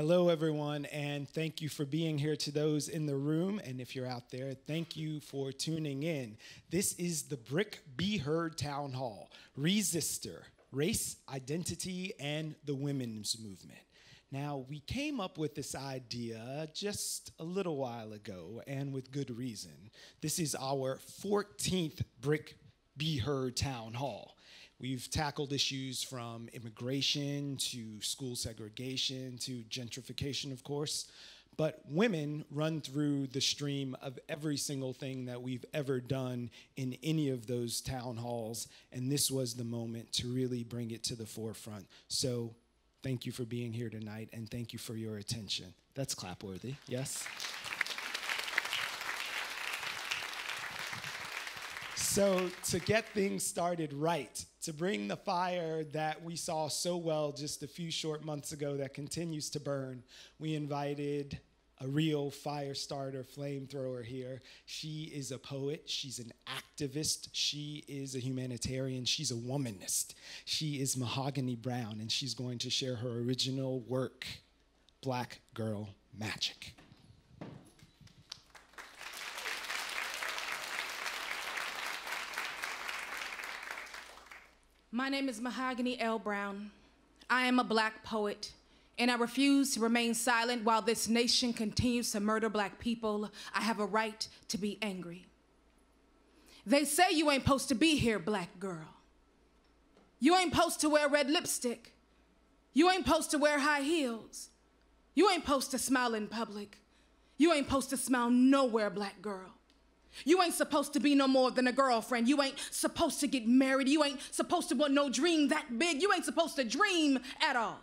Hello, everyone, and thank you for being here to those in the room. And if you're out there, thank you for tuning in. This is the BRIC Be Heard Town Hall, reSISTER, Race, Identity, and the Women's Movement. Now, we came up with this idea just a little while ago, and with good reason. This is our 14th BRIC Be Heard Town Hall. We've tackled issues from immigration to school segregation to gentrification, of course. But women run through the stream of every single thing that we've ever done in any of those town halls. And this was the moment to really bring it to the forefront. So thank you for being here tonight, and thank you for your attention. That's clap-worthy, yes? So to get things started right, to bring the fire that we saw so well just a few short months ago that continues to burn, we invited a real fire starter, flamethrower here. She is a poet, she's an activist, she is a humanitarian, she's a womanist. She is Mahogany Brown, and she's going to share her original work, Black Girl Magic. My name is Mahogany L. Brown. I am a Black poet, and I refuse to remain silent while this nation continues to murder Black people. I have a right to be angry. They say you ain't supposed to be here, Black girl. You ain't supposed to wear red lipstick. You ain't supposed to wear high heels. You ain't supposed to smile in public. You ain't supposed to smile nowhere, Black girl. You ain't supposed to be no more than a girlfriend. You ain't supposed to get married. You ain't supposed to want no dream that big. You ain't supposed to dream at all.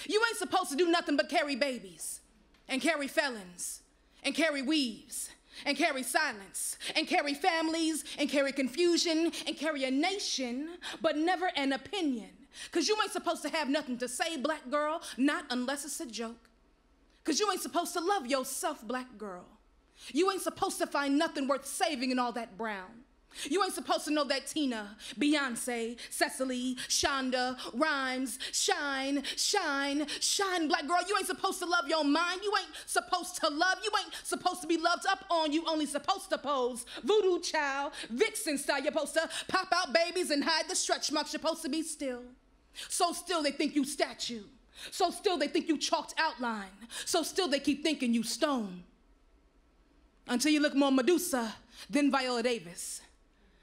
You ain't supposed to do nothing but carry babies and carry felons and carry weaves and carry silence and carry families and carry confusion and carry a nation, but never an opinion. Because you ain't supposed to have nothing to say, Black girl, not unless it's a joke. Because you ain't supposed to love yourself, Black girl. You ain't supposed to find nothing worth saving in all that brown. You ain't supposed to know that Tina, Beyonce, Cecily, Shonda, Rhymes, shine, shine, shine, Black girl. You ain't supposed to love your mind. You ain't supposed to love. You ain't supposed to be loved up on. You only supposed to pose voodoo child, vixen style. You're supposed to pop out babies and hide the stretch marks. You're supposed to be still. So still they think you statue. So still they think you chalked outline. So still they keep thinking you stone. Until you look more Medusa than Viola Davis.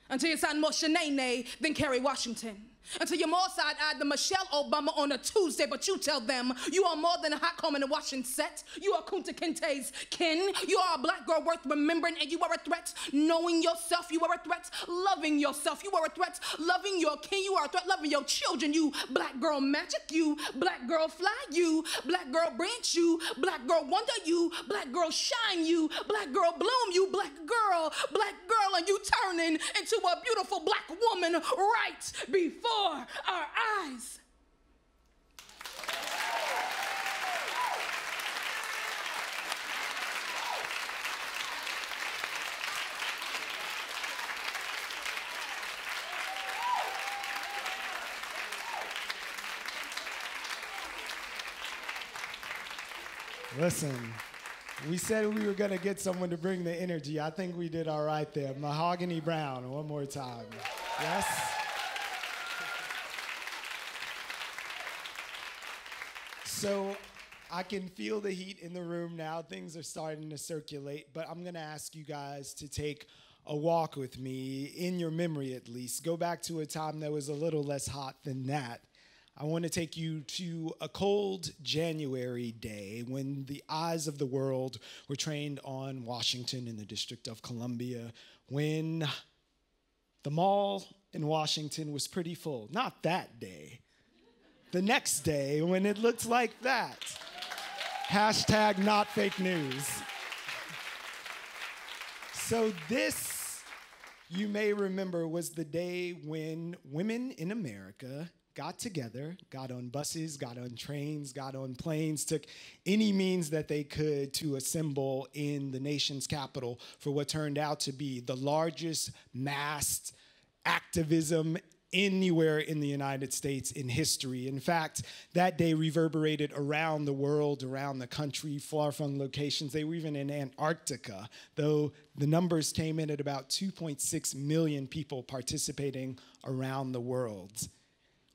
Until you sound more Shanae than Kerry Washington. Until you're more side-eyed than Michelle Obama on a Tuesday, but you tell them you are more than a hot comb in a washing set. You are Kunta Kinte's kin. You are a Black girl worth remembering, and you are a threat. Knowing yourself, you are a threat. Loving yourself, you are a threat. Loving your kin, you are a threat. Loving your children, you Black girl magic, you Black girl fly, you Black girl branch, you Black girl wonder, you Black girl shine, you Black girl bloom, you Black girl, and you turning into a beautiful Black woman right before our eyes. Listen, we said we were going to get someone to bring the energy. I think we did all right there. Mahogany Brown, one more time. Yes? So I can feel the heat in the room now. Things are starting to circulate, but I'm going to ask you guys to take a walk with me, in your memory at least. Go back to a time that was a little less hot than that. I want to take you to a cold January day when the eyes of the world were trained on Washington in the District of Columbia, when the mall in Washington was pretty full. Not that day. The next day when it looked like that. Hashtag not fake news. So this, you may remember, was the day when women in America got together, got on buses, got on trains, got on planes, took any means that they could to assemble in the nation's capital for what turned out to be the largest mass activism anywhere in the United States in history. In fact, that day reverberated around the world, around the country, far-flung locations. They were even in Antarctica, though the numbers came in at about 2.6 million people participating around the world.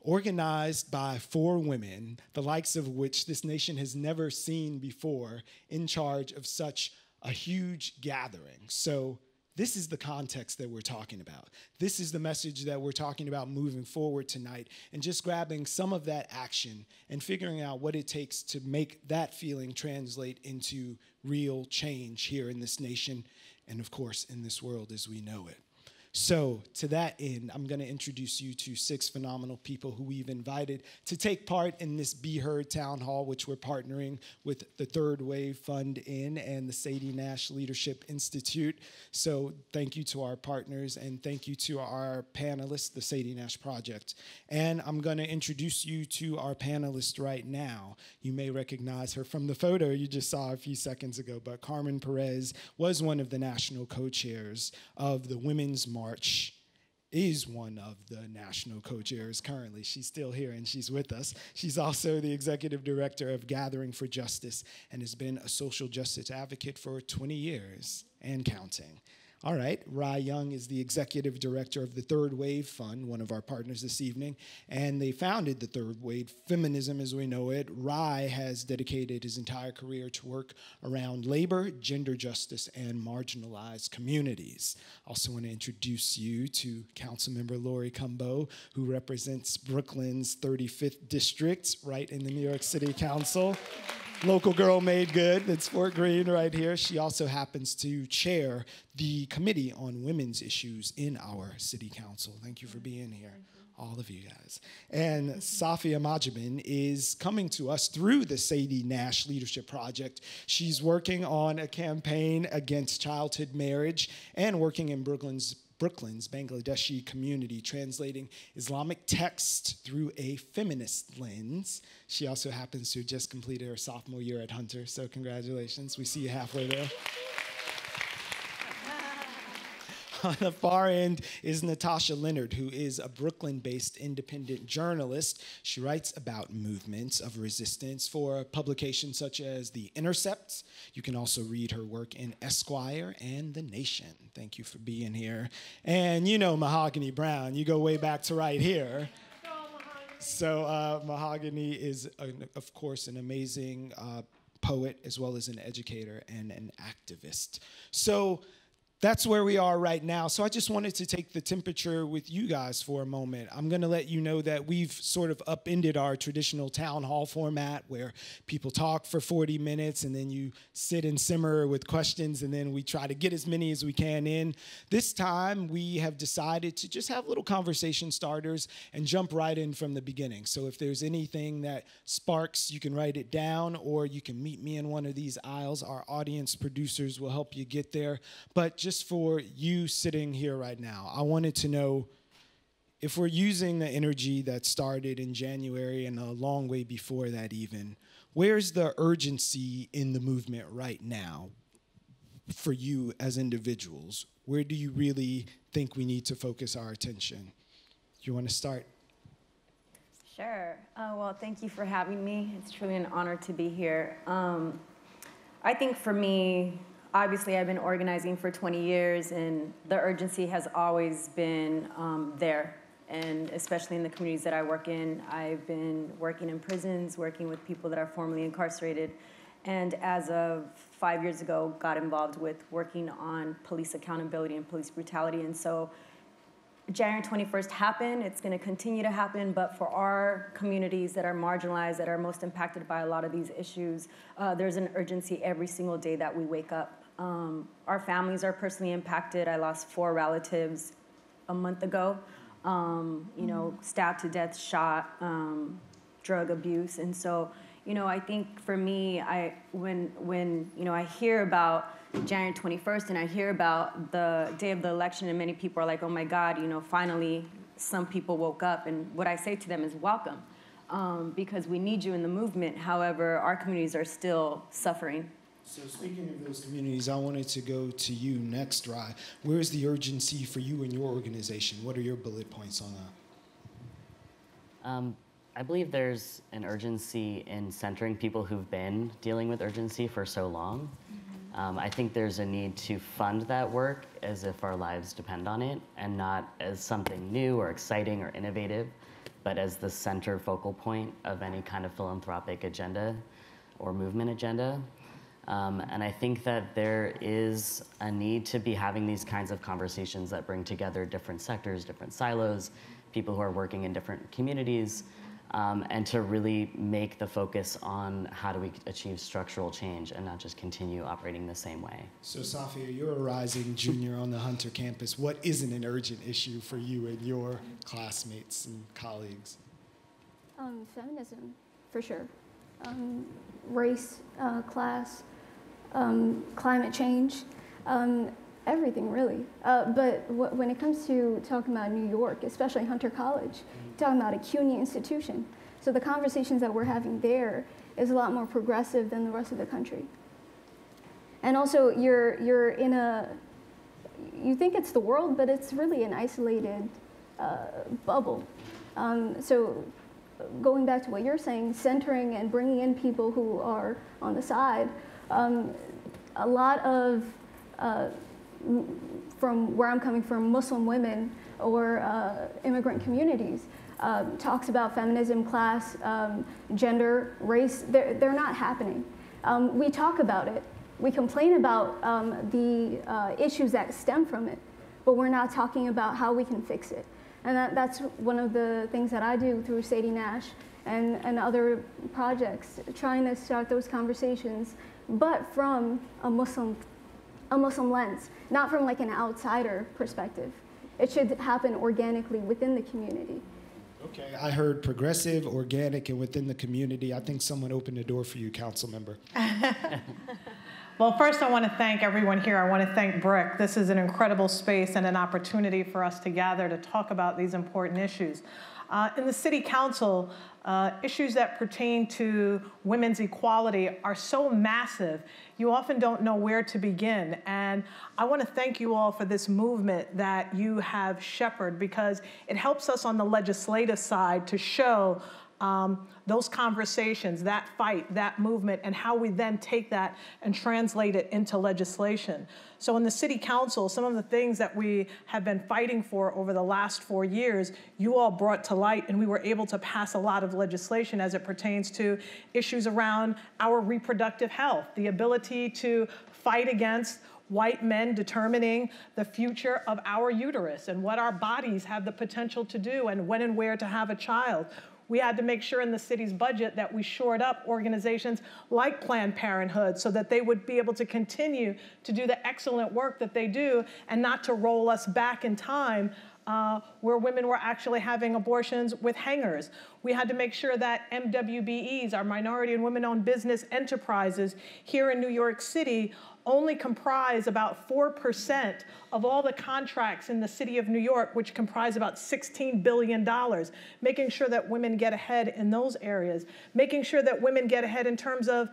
Organized by 4 women, the likes of which this nation has never seen before, in charge of such a huge gathering. So this is the context that we're talking about. This is the message that we're talking about moving forward tonight, and just grabbing some of that action and figuring out what it takes to make that feeling translate into real change here in this nation and, of course, in this world as we know it. So to that end, I'm going to introduce you to 6 phenomenal people who we've invited to take part in this Be Heard Town Hall, which we're partnering with the Third Wave Fund in and the Sadie Nash Leadership Institute. So thank you to our partners, and thank you to our panelists, the Sadie Nash Project. And I'm going to introduce you to our panelist right now. You may recognize her from the photo you just saw a few seconds ago, but CARMEN PEREZ was one of the national co-chairs of the Women's March, is one of the national co-chairs currently. She's still here and she's with us. She's also the executive director of Gathering for Justice and has been a social justice advocate for 20 years and counting. All right, Rye Young is the executive director of the Third Wave Fund, one of our partners this evening, and they founded the Third Wave Feminism as we know it. Rye has dedicated his entire career to work around labor, gender justice, and marginalized communities. I also want to introduce you to Councilmember Lori Cumbo, who represents Brooklyn's 35th District, right in the New York City Council. Local girl made good. That's Fort Greene right here. She also happens to chair the Committee on Women's Issues in our City Council. Thank you for being here, all of you guys. And SAFIA MAHJEBIN is coming to us through the Sadie Nash Leadership Project. She's working on a campaign against childhood marriage and working in Brooklyn's Bangladeshi community, translating Islamic text through a feminist lens. She also happens to have just completed her sophomore year at Hunter, so congratulations. We see you halfway there. On the far end is Natasha Leonard, who is a Brooklyn-based independent journalist. She writes about movements of resistance for publications such as The Intercept. You can also read her work in Esquire and The Nation. Thank you for being here. And you know Mahogany Brown. You go way back to right here. So Mahogany is, of course, an amazing poet as well as an educator and an activist. So that's where we are right now. So I just wanted to take the temperature with you guys for a moment. I'm going to let you know that we've sort of upended our traditional town hall format where people talk for 40 minutes and then you sit and simmer with questions and then we try to get as many as we can in. This time we have decided to just have little conversation starters and jump right in from the beginning. So if there's anything that sparks, you can write it down or you can meet me in one of these aisles. Our audience producers will help you get there. But just for you sitting here right now, I wanted to know if we're using the energy that started in January and a long way before that even, where's the urgency in the movement right now for you as individuals? Where do you really think we need to focus our attention? Do you want to start? Sure. Well, thank you for having me. It's truly an honor to be here. I think for me, obviously, I've been organizing for 20 years, and the urgency has always been there, and especially in the communities that I work in. I've been working in prisons, working with people that are formerly incarcerated, and as of 5 years ago, got involved with working on police accountability and police brutality. And so January 21st happened, it's gonna continue to happen, but for our communities that are marginalized, that are most impacted by a lot of these issues, there's an urgency every single day that we wake up. Our families are personally impacted. I lost 4 relatives a month ago, you know, stabbed to death, shot, drug abuse. And so, you know, I think for me, when you know, I hear about January 21st and I hear about the day of the election and many people are like, oh my God, you know, finally some people woke up. And what I say to them is welcome, because we need you in the movement. However, our communities are still suffering. So speaking of those communities, I wanted to go to you next, Rye. Where is the urgency for you and your organization? What are your bullet points on that? I believe there's an urgency in centering people who've been dealing with urgency for so long. I think there's a need to fund that work as if our lives depend on it, and not as something new or exciting or innovative, but as the center focal point of any kind of philanthropic agenda or movement agenda. And I think that there is a need to be having these kinds of conversations that bring together different sectors, different silos, people who are working in different communities, and to really make the focus on how do we achieve structural change and not just continue operating the same way. So SAFIA, you're a rising junior on the Hunter campus. What isn't an urgent issue for you and your classmates and colleagues? Feminism, for sure. Race, class, climate change, everything really. But when it comes to talking about New York, especially Hunter College, talking about a CUNY institution. So the conversations that we're having there is a lot more progressive than the rest of the country. And also you're in you think it's the world, but it's really an isolated bubble. So going back to what you're saying, centering and bringing in people who are on the side, a lot of, from where I'm coming from, Muslim women or immigrant communities, talks about feminism, class, gender, race. They're not happening. We talk about it. We complain about the issues that stem from it, but we're not talking about how we can fix it. And that's one of the things that I do through Sadie, Nash and other projects, trying to start those conversations, but from a Muslim lens, not from like an outsider perspective. It should happen organically within the community. Okay, I heard progressive, organic, and within the community. I think someone opened the door for you, council member. Well, first I want to thank everyone here. I want to thank BRIC. This is an incredible space and an opportunity for us to gather to talk about these important issues. In the City Council, issues that pertain to women's equality are so massive, you often don't know where to begin. And I want to thank you all for this movement that you have shepherded, because it helps us on the legislative side to show those conversations, that fight, that movement, and how we then take that and translate it into legislation. So in the City Council, some of the things that we have been fighting for over the last 4 years, you all brought to light, and we were able to pass a lot of legislation as it pertains to issues around our reproductive health, the ability to fight against white men determining the future of our uterus and what our bodies have the potential to do and when and where to have a child. We had to make sure in the city's budget that we shored up organizations like Planned Parenthood so that they would be able to continue to do the excellent work that they do and not to roll us back in time where women were actually having abortions with hangers. We had to make sure that MWBEs, our minority and women-owned business enterprises here in New York City, only comprise about 4% of all the contracts in the city of New York, which comprise about $16 billion, making sure that women get ahead in those areas, making sure that women get ahead in terms of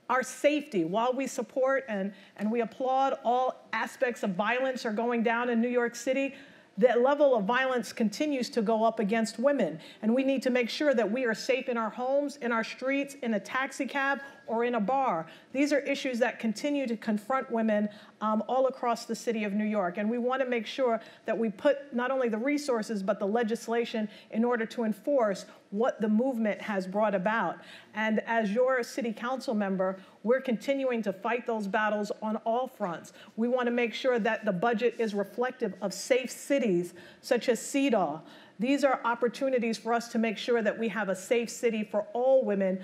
our safety. While we support and we applaud all aspects of violence are going down in New York City, the level of violence continues to go up against women. And we need to make sure that we are safe in our homes, in our streets, in a taxi cab, or in a bar. These are issues that continue to confront women all across the city of New York. And we want to make sure that we put not only the resources, but the legislation in order to enforce what the movement has brought about. And as your city council member, we're continuing to fight those battles on all fronts. We want to make sure that the budget is reflective of safe cities such as CEDAW. These are opportunities for us to make sure that we have a safe city for all women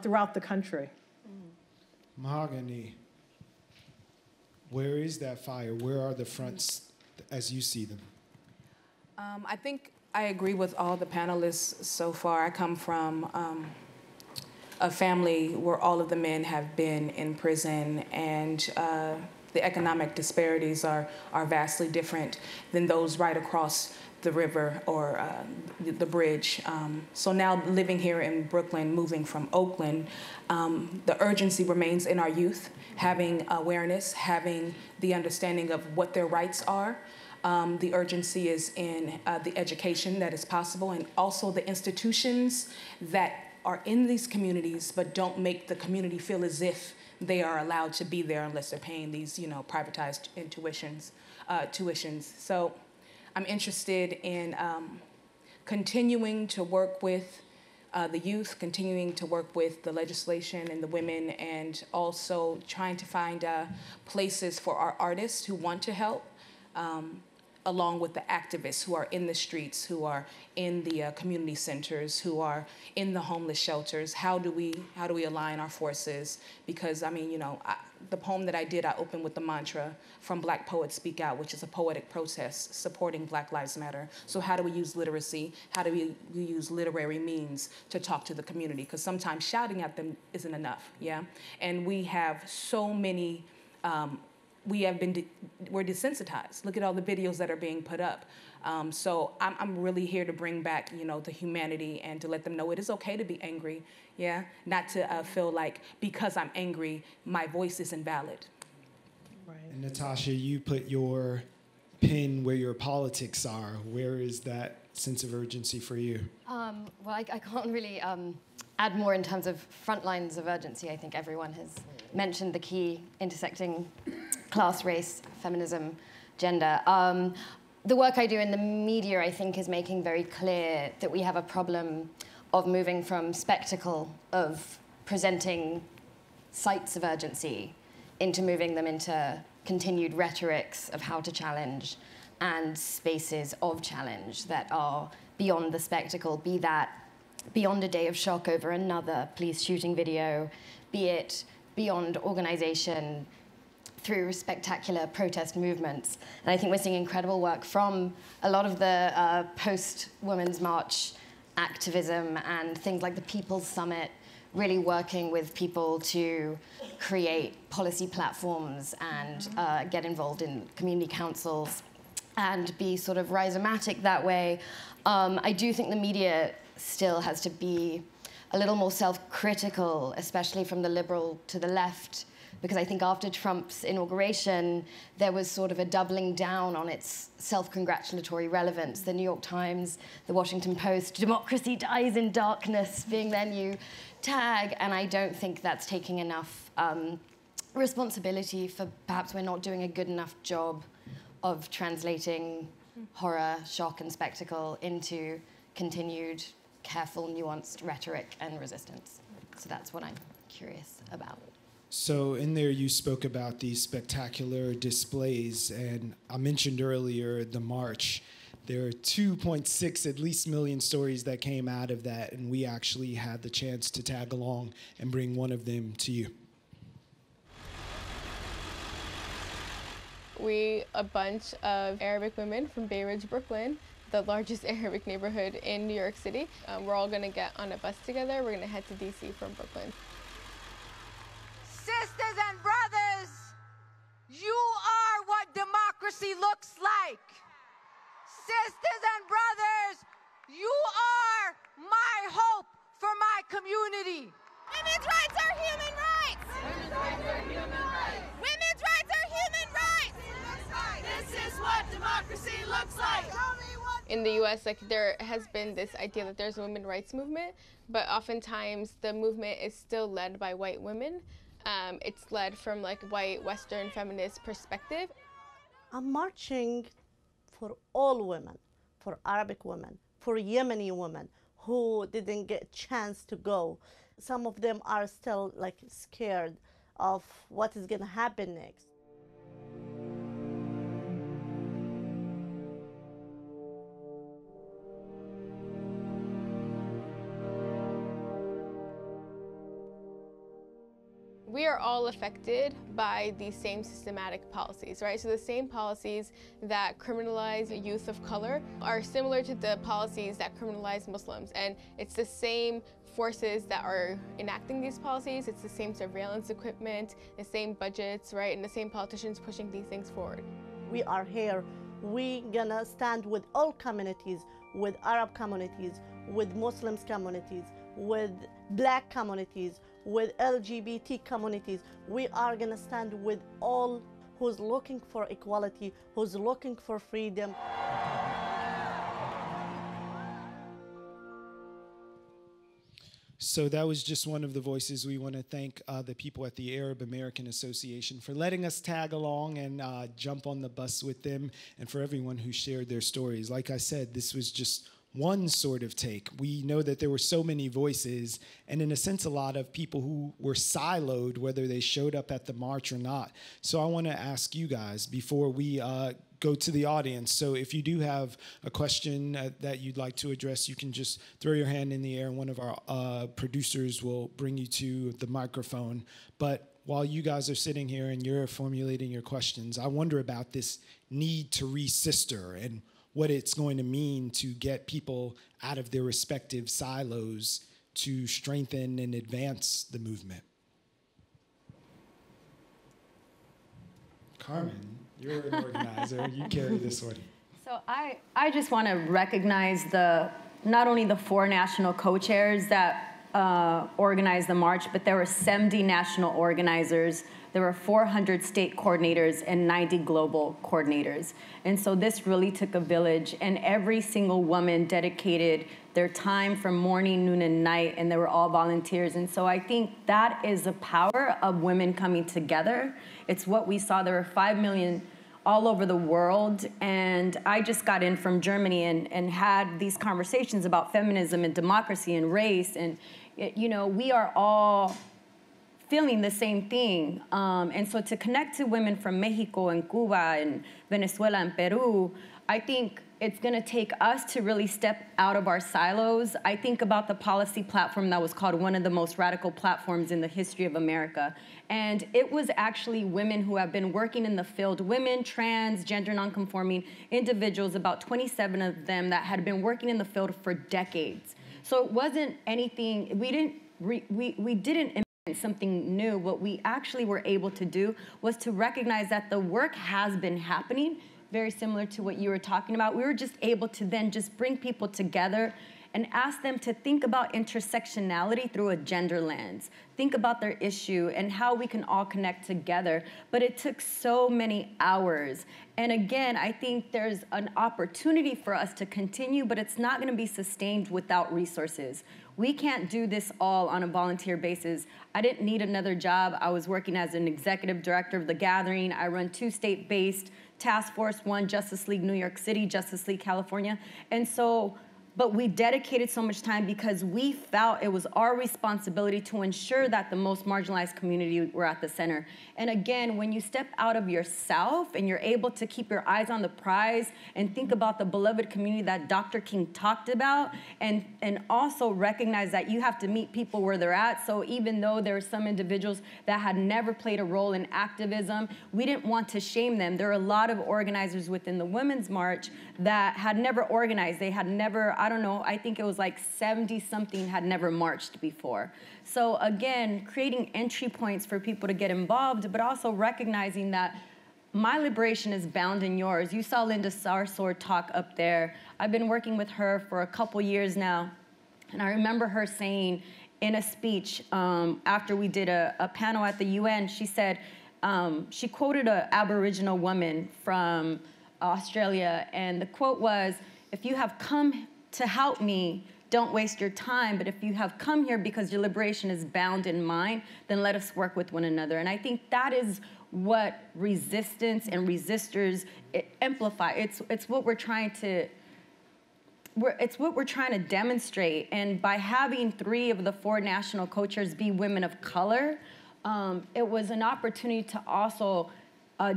throughout the country. Mahogany, where is that fire? Where are the fronts as you see them? I think I agree with all the panelists so far. I come from a family where all of the men have been in prison, and the economic disparities are vastly different than those right across the river or the bridge. So now living here in Brooklyn, moving from Oakland, the urgency remains in our youth, having awareness, having the understanding of what their rights are. The urgency is in the education that is possible, and also the institutions that are in these communities but don't make the community feel as if they are allowed to be there unless they're paying these, privatized tuitions. So I'm interested in continuing to work with the youth, continuing to work with the legislation and the women, and also trying to find places for our artists who want to help, along with the activists who are in the streets, who are in the community centers, who are in the homeless shelters. How do we align our forces? Because the poem that I did, I opened with the mantra, "From Black Poets Speak Out," which is a poetic protest supporting Black Lives Matter. So how do we use literacy? How do we use literary means to talk to the community? Because sometimes shouting at them isn't enough, yeah? And we have so many, we're desensitized. Look at all the videos that are being put up. So I'm really here to bring back, the humanity and to let them know it is okay to be angry, yeah? Not to feel like because I'm angry, my voice is invalid. Right. And Natasha, you put your pin where your politics are. Where is that sense of urgency for you? Well, I can't really add more in terms of front lines of urgency. I think everyone has mentioned the key intersecting class, race, feminism, gender. The work I do in the media, I think, is making very clear that we have a problem of moving from spectacle of presenting sites of urgency into moving them into continued rhetorics of how to challenge and spaces of challenge that are beyond the spectacle, be that beyond a day of shock over another police shooting video, be it beyond organization, through spectacular protest movements. And I think we're seeing incredible work from a lot of the post-Women's March activism and things like the People's Summit, really working with people to create policy platforms and get involved in community councils and be sort of rhizomatic that way. I do think the media still has to be a little more self-critical, especially from the liberal to the left, because I think after Trump's inauguration, there was sort of a doubling down on its self-congratulatory relevance. The New York Times, the Washington Post, democracy dies in darkness being their new tag, and I don't think that's taking enough responsibility for perhaps we're not doing a good enough job of translating horror, shock, and spectacle into continued, careful, nuanced rhetoric and resistance. So that's what I'm curious about. So in there you spoke about these spectacular displays, and I mentioned earlier the march. There are 2.6 at least million stories that came out of that, and we actually had the chance to tag along and bring one of them to you. We, a bunch of Arabic women from Bay Ridge, Brooklyn, the largest Arabic neighborhood in New York City. We're all gonna get on a bus together. We're gonna head to DC from Brooklyn. Sisters and brothers, you are what democracy looks like. Sisters and brothers, you are my hope for my community. Women's rights are human rights. Women's rights are human rights. Women's rights are human rights. This is what democracy looks like. In the US, there has been this idea that there's a women's rights movement, but oftentimes the movement is still led by white women. It's led from white Western feminist perspective. I'm marching for all women, for Arabic women, for Yemeni women who didn't get a chance to go. Some of them are still scared of what is gonna happen next. We are all affected by these same systematic policies, right? So the same policies that criminalize youth of color are similar to the policies that criminalize Muslims. And it's the same forces that are enacting these policies. It's the same surveillance equipment, the same budgets, right? And the same politicians pushing these things forward. We are here. We gonna stand with all communities, with Arab communities, with Muslims communities, with Black communities, with LGBT communities. We are gonna stand with all who's looking for equality, who's looking for freedom. So that was just one of the voices. We want to thank the people at the Arab American Association for letting us tag along and jump on the bus with them, and for everyone who shared their stories. Like I said, this was just one sort of take. We know that there were so many voices, and in a sense, a lot of people who were siloed, whether they showed up at the march or not. So I want to ask you guys before we go to the audience. So if you do have a question that you'd like to address, you can just throw your hand in the air and one of our producers will bring you to the microphone. But while you guys are sitting here and you're formulating your questions, I wonder about this need to reSISTER and what it's going to mean to get people out of their respective silos to strengthen and advance the movement. Carmen, you're an organizer. You carry this one. So I just want to recognize not only the 4 national co-chairs that organized the march, but there were 70 national organizers. There were 400 state coordinators and 90 global coordinators. And so this really took a village, and every single woman dedicated their time from morning, noon, and night, and they were all volunteers. And so I think that is the power of women coming together. It's what we saw. There were 5 million all over the world, and I just got in from Germany and had these conversations about feminism and democracy and race, and you know, we are all feeling the same thing. And so to connect to women from Mexico and Cuba and Venezuela and Peru, I think it's going to take us to really step out of our silos. I think about the policy platform that was called one of the most radical platforms in the history of America. And it was actually women who have been working in the field, women, trans, gender nonconforming individuals, about 27 of them that had been working in the field for decades. So it wasn't anything, we didn't invent something new. What we actually were able to do was to recognize that the work has been happening, very similar to what you were talking about. We were just able to then just bring people together and ask them to think about intersectionality through a gender lens. Think about their issue and how we can all connect together. But it took so many hours. And again, I think there's an opportunity for us to continue, but it's not gonna be sustained without resources. We can't do this all on a volunteer basis. I didn't need another job. I was working as an executive director of the Gathering. I run 2 state-based task force, one Justice League New York City, Justice League California. And so, but we dedicated so much time because we felt it was our responsibility to ensure that the most marginalized community were at the center. And again, when you step out of yourself and you're able to keep your eyes on the prize and think about the beloved community that Dr. King talked about, and also recognize that you have to meet people where they're at. So even though there are some individuals that had never played a role in activism, we didn't want to shame them. There are a lot of organizers within the Women's March that had never organized. They had never, I don't know, I think it was like 70-something had never marched before. So again, creating entry points for people to get involved, but also recognizing that my liberation is bound in yours. You saw Linda Sarsour talk up there. I've been working with her for a couple years now, and I remember her saying in a speech after we did a panel at the UN, she said, she quoted an Aboriginal woman from Australia, and the quote was, "If you have come to help me, don't waste your time, but if you have come here because your liberation is bound in mine, then let us work with one another." And I think that is what resistance and resisters amplify. It's what we're trying to, it's what we're trying to demonstrate. And by having 3 of the 4 national co-chairs be women of color, it was an opportunity to also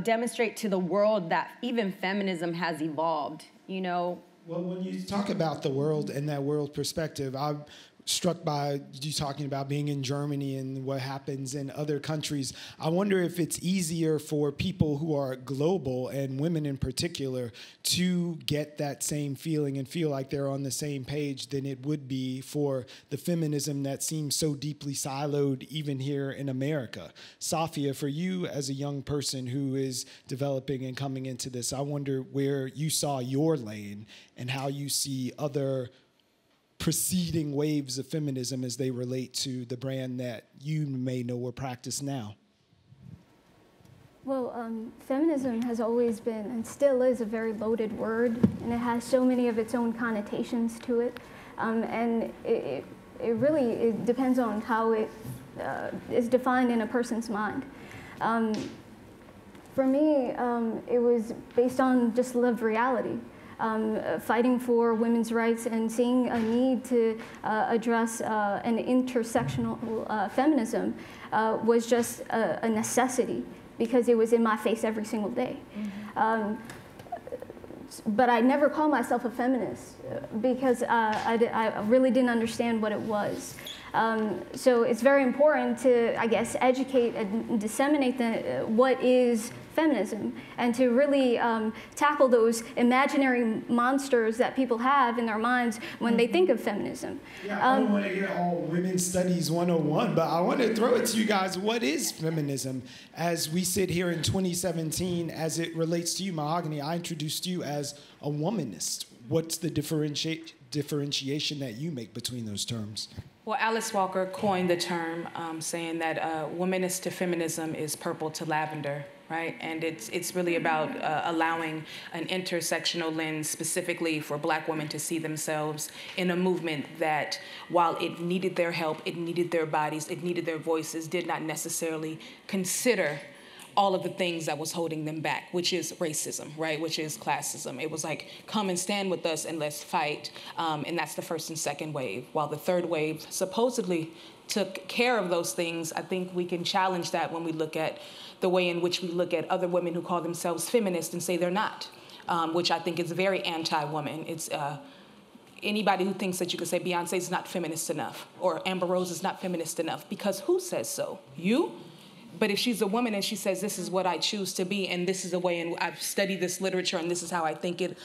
demonstrate to the world that even feminism has evolved, you know. Well, when you talk about the world and that world perspective, I'm struck by you talking about being in Germany and what happens in other countries. I wonder if it's easier for people who are global, and women in particular, to get that same feeling and feel like they're on the same page than it would be for the feminism that seems so deeply siloed even here in America. SAFIA, for you as a young person who is developing and coming into this, I wonder where you saw your lane and how you see other preceding waves of feminism as they relate to the brand that you may know or practice now. Well, feminism has always been and still is a very loaded word, and it has so many of its own connotations to it. And it really depends on how it is defined in a person's mind. For me, it was based on just lived reality. Fighting for women's rights and seeing a need to address an intersectional feminism was just a necessity, because it was in my face every single day. But I never called myself a feminist because I really didn't understand what it was. So it's very important to, I guess, educate and disseminate what is feminism, and to really tackle those imaginary monsters that people have in their minds when they think of feminism. Yeah, I don't want to hear all Women's Studies 101, but I want to throw it to you guys. What is feminism? As we sit here in 2017, as it relates to you, Mahogany, I introduced you as a womanist. What's the differentiation that you make between those terms? Well, Alice Walker coined the term, saying that womanist to feminism is purple to lavender, right? And it's really about allowing an intersectional lens specifically for Black women to see themselves in a movement that, while it needed their help, it needed their bodies, it needed their voices, did not necessarily consider all of the things that was holding them back, which is racism, right? Which is classism. It was like, come and stand with us and let's fight. And that's the first and second wave. While the third wave supposedly took care of those things, I think we can challenge that when we look at the way in which we look at other women who call themselves feminists and say they're not, which I think is very anti-woman. It's anybody who thinks that you could say Beyonce's not feminist enough or Amber Rose is not feminist enough, because who says so? You? But if she's a woman and she says, this is what I choose to be, and this is a way, and I've studied this literature, and this is how I think it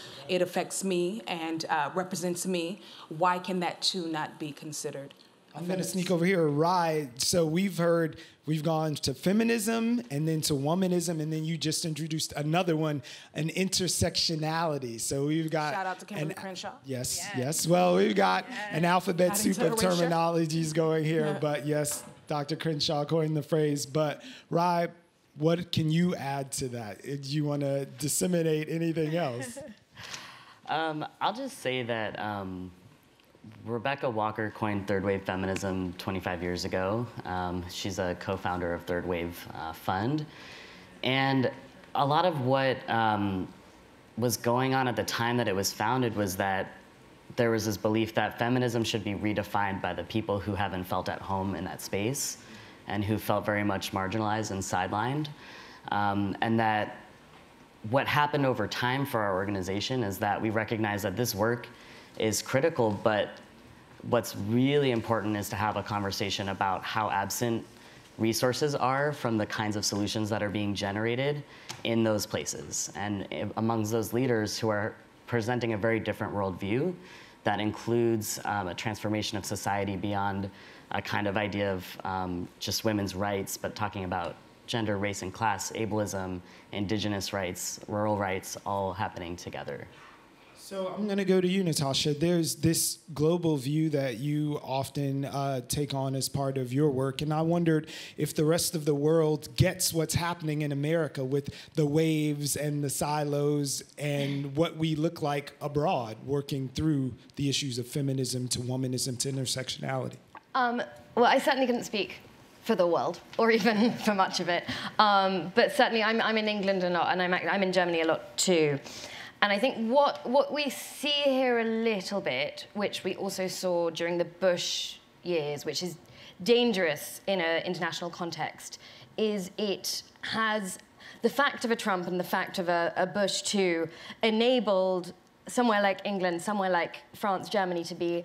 affects me and represents me, why can that too not be considered? I'm going to sneak over here, Rye. So we've gone to feminism and then to womanism, and then you just introduced another one, an intersectionality. So we've got— Shout out to Kimberly Crenshaw. Yes. Well, we've got an alphabet soup of terminologies going here, but yes, Dr. Crenshaw coined the phrase. But Rye, what can you add to that? Do you want to disseminate anything else? I'll just say that Rebecca Walker coined third wave feminism 25 years ago. She's a co-founder of Third Wave Fund. And a lot of what was going on at the time that it was founded was that there was this belief that feminism should be redefined by the people who haven't felt at home in that space and who felt very much marginalized and sidelined. And that what happened over time for our organization is that we recognize that this work is critical, but what's really important is to have a conversation about how absent resources are from the kinds of solutions that are being generated in those places. And amongst those leaders who are presenting a very different worldview that includes a transformation of society beyond a kind of idea of just women's rights, but talking about gender, race, and class, ableism, indigenous rights, rural rights, all happening together. So I'm going to go to you, Natasha. There's this global view that you often take on as part of your work, and I wondered if the rest of the world gets what's happening in America with the waves and the silos and what we look like abroad, working through the issues of feminism to womanism to intersectionality. Well, I certainly couldn't speak for the world, or even for much of it, but certainly I'm in England a lot, and I'm in Germany a lot too. And I think what we see here a little bit, which we also saw during the Bush years, which is dangerous in an international context, is it has the fact of a Trump and the fact of a Bush too enabled somewhere like England, somewhere like France, Germany to be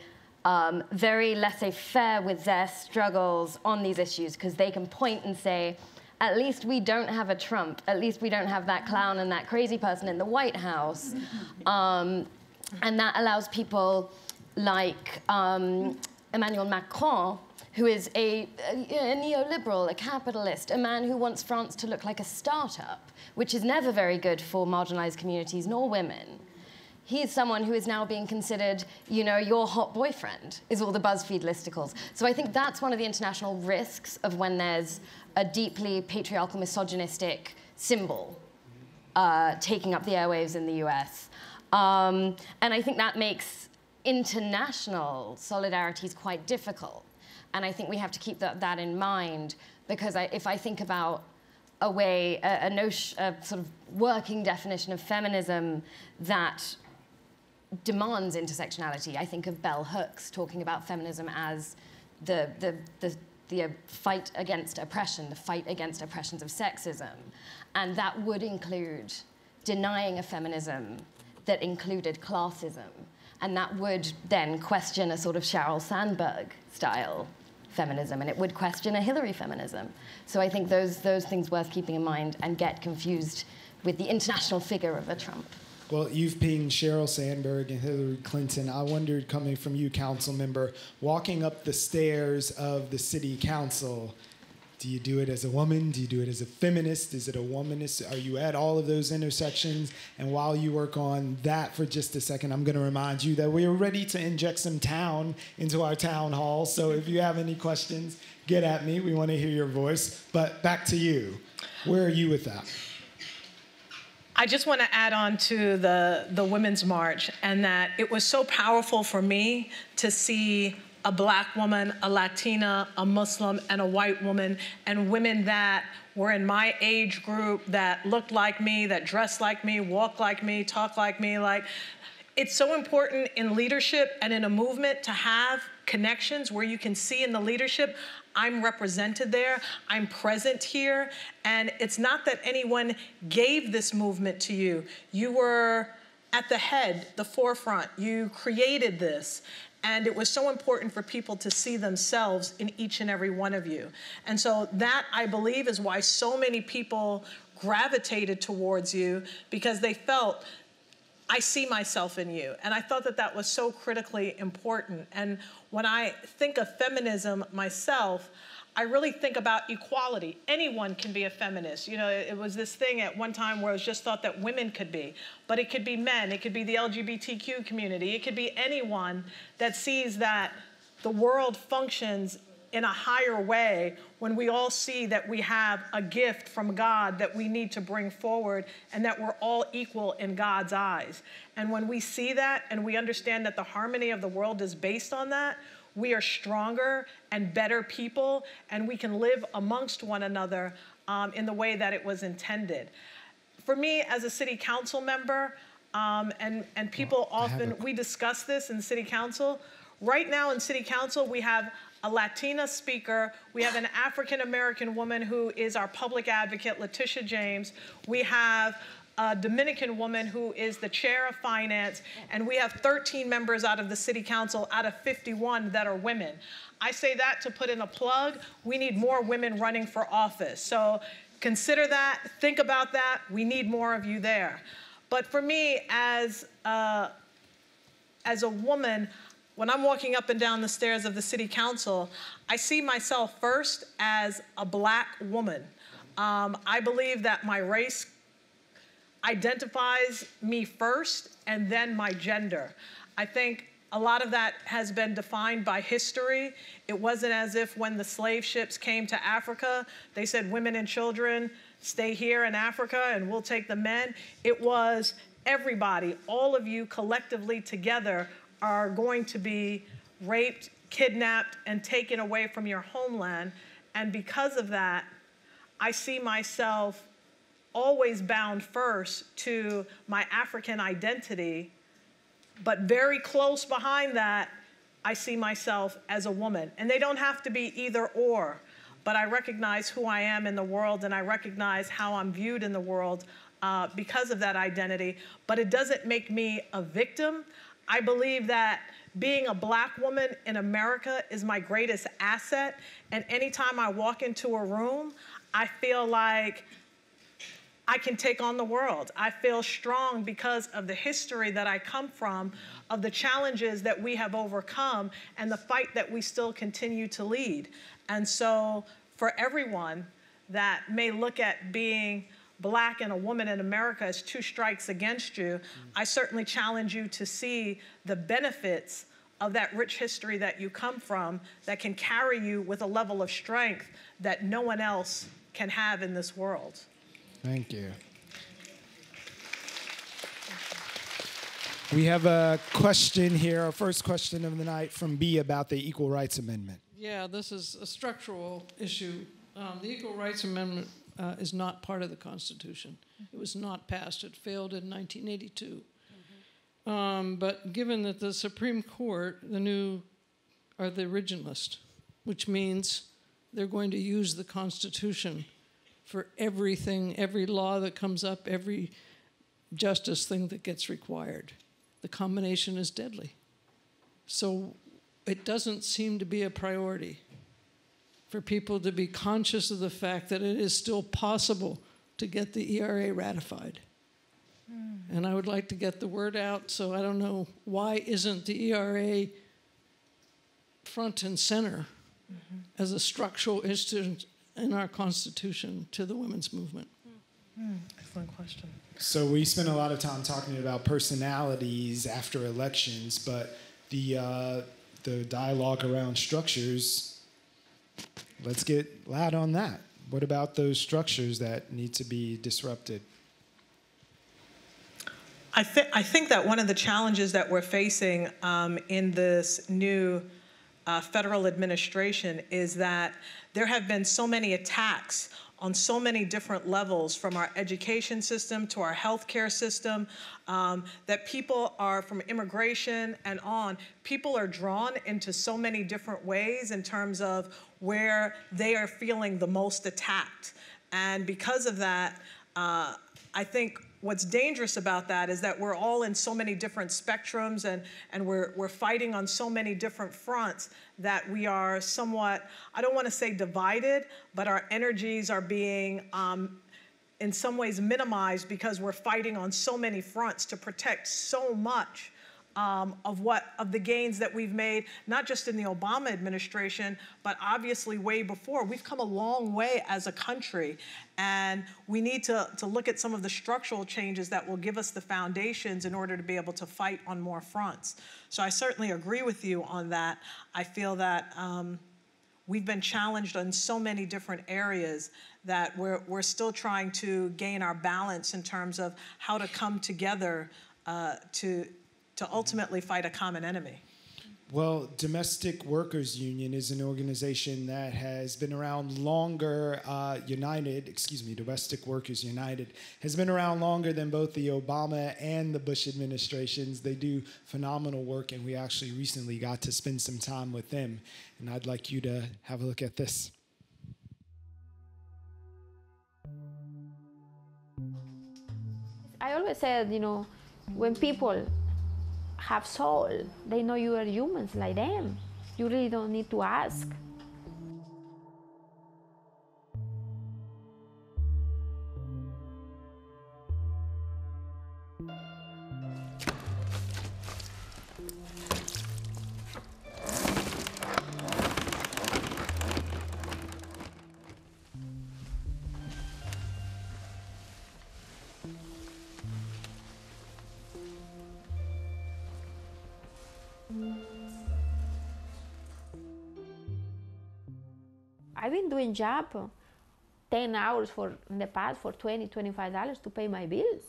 very laissez-faire with their struggles on these issues, because they can point and say, at least we don't have a Trump. At least we don't have that clown and that crazy person in the White House. And that allows people like Emmanuel Macron, who is a neoliberal, a capitalist, a man who wants France to look like a startup, which is never very good for marginalized communities nor women. He's someone who is now being considered, you know, your hot boyfriend, is all the BuzzFeed listicles. So I think that's one of the international risks of when there's a deeply patriarchal, misogynistic symbol taking up the airwaves in the US. And I think that makes international solidarities quite difficult. And I think we have to keep that in mind, because if I think about a way, a sort of working definition of feminism that demands intersectionality, I think of bell hooks talking about feminism as the fight against oppression, the fight against oppressions of sexism. And that would include denying a feminism that included classism. And that would then question a sort of Sheryl Sandberg style feminism, and it would question a Hillary feminism. So I think those things worth keeping in mind and get confused with the international figure of a Trump. Well, you've pinged Sheryl Sandberg and Hillary Clinton. I wondered, coming from you, council member, walking up the stairs of the city council, do you do it as a woman? Do you do it as a feminist? Is it a womanist? Are you at all of those intersections? And while you work on that for just a second, I'm going to remind you that we are ready to inject some town into our town hall. So if you have any questions, get at me. We want to hear your voice. But back to you. Where are you with that? I just want to add on to the Women's March, and that it was so powerful for me to see a Black woman, a Latina, a Muslim, and a white woman, and women that were in my age group, that looked like me, that dressed like me, walked like me, talked like me. It's so important in leadership and in a movement to have connections where you can see in the leadership, I'm represented there, I'm present here, and it's not that anyone gave this movement to you. You were at the head, the forefront, you created this. And it was so important for people to see themselves in each and every one of you. And so that, I believe, is why so many people gravitated towards you, because they felt, I see myself in you. And I thought that that was so critically important. And when I think of feminism myself, I really think about equality. Anyone can be a feminist. You know, it was this thing at one time where it was just thought that women could be, but it could be men, it could be the LGBTQ community, it could be anyone that sees that the world functions in a higher way when we all see that we have a gift from God that we need to bring forward, and that we're all equal in God's eyes. And when we see that and we understand that the harmony of the world is based on that, we are stronger and better people, and we can live amongst one another in the way that it was intended. For me, as a city council member, and people often, we discuss this in city council. Right now in city council, we have a Latina speaker. We have an African-American woman who is our public advocate, Letitia James. We have a Dominican woman who is the chair of finance, and we have 13 members out of the city council out of 51 that are women. I say that to put in a plug. We need more women running for office. So consider that, think about that. We need more of you there. But for me, as a woman, when I'm walking up and down the stairs of the city council, I see myself first as a Black woman. I believe that my race identifies me first, and then my gender. I think a lot of that has been defined by history. It wasn't as if when the slave ships came to Africa, they said women and children stay here in Africa and we'll take the men. It was everybody, all of you collectively together are going to be raped, kidnapped, and taken away from your homeland. And because of that, I see myself always bound first to my African identity, but very close behind that, I see myself as a woman. And they don't have to be either or, but I recognize who I am in the world, and I recognize how I'm viewed in the world because of that identity, but it doesn't make me a victim. I believe that being a Black woman in America is my greatest asset, and anytime I walk into a room, I feel like I can take on the world. I feel strong because of the history that I come from, of the challenges that we have overcome, and the fight that we still continue to lead. And so for everyone that may look at being Black and a woman in America as two strikes against you, I certainly challenge you to see the benefits of that rich history that you come from that can carry you with a level of strength that no one else can have in this world. Thank you. We have a question here, our first question of the night from B about the Equal Rights Amendment. Yeah, this is a structural issue. The Equal Rights Amendment is not part of the Constitution. It was not passed. It failed in 1982. But given that the Supreme Court, are the originalist, which means they're going to use the Constitution for everything, every law that comes up, every justice thing that gets required. The combination is deadly. So it doesn't seem to be a priority for people to be conscious of the fact that it is still possible to get the ERA ratified. And I would like to get the word out, so I don't know, why isn't the ERA front and center as a structural issue in our Constitution to the women's movement? Excellent question. So we spend a lot of time talking about personalities after elections, but the dialogue around structures, let's get loud on that. What about those structures that need to be disrupted? I think that one of the challenges that we're facing in this new federal administration is that there have been so many attacks on so many different levels, from our education system to our healthcare system, that people are, from immigration and on, people are drawn into so many different ways in terms of where they are feeling the most attacked. And because of that, I think what's dangerous about that is that we're all in so many different spectrums and we're fighting on so many different fronts that we are somewhat, I don't want to say divided, but our energies are being in some ways minimized because we're fighting on so many fronts to protect so much of the gains that we've made, not just in the Obama administration, but obviously way before. We've come a long way as a country, and we need to look at some of the structural changes that will give us the foundations in order to be able to fight on more fronts. So I certainly agree with you on that. I feel that we've been challenged on so many different areas that we're still trying to gain our balance in terms of how to come together to ultimately fight a common enemy. Well, Domestic Workers Union is an organization that has been around longer, Domestic Workers United has been around longer than both the Obama and the Bush administrations. They do phenomenal work, and we actually recently got to spend some time with them. And I'd like you to have a look at this. I always said, when people have soul, they know you are humans like them. You really don't need to ask. I've been doing job 10 hours in the past for $20, $25 to pay my bills.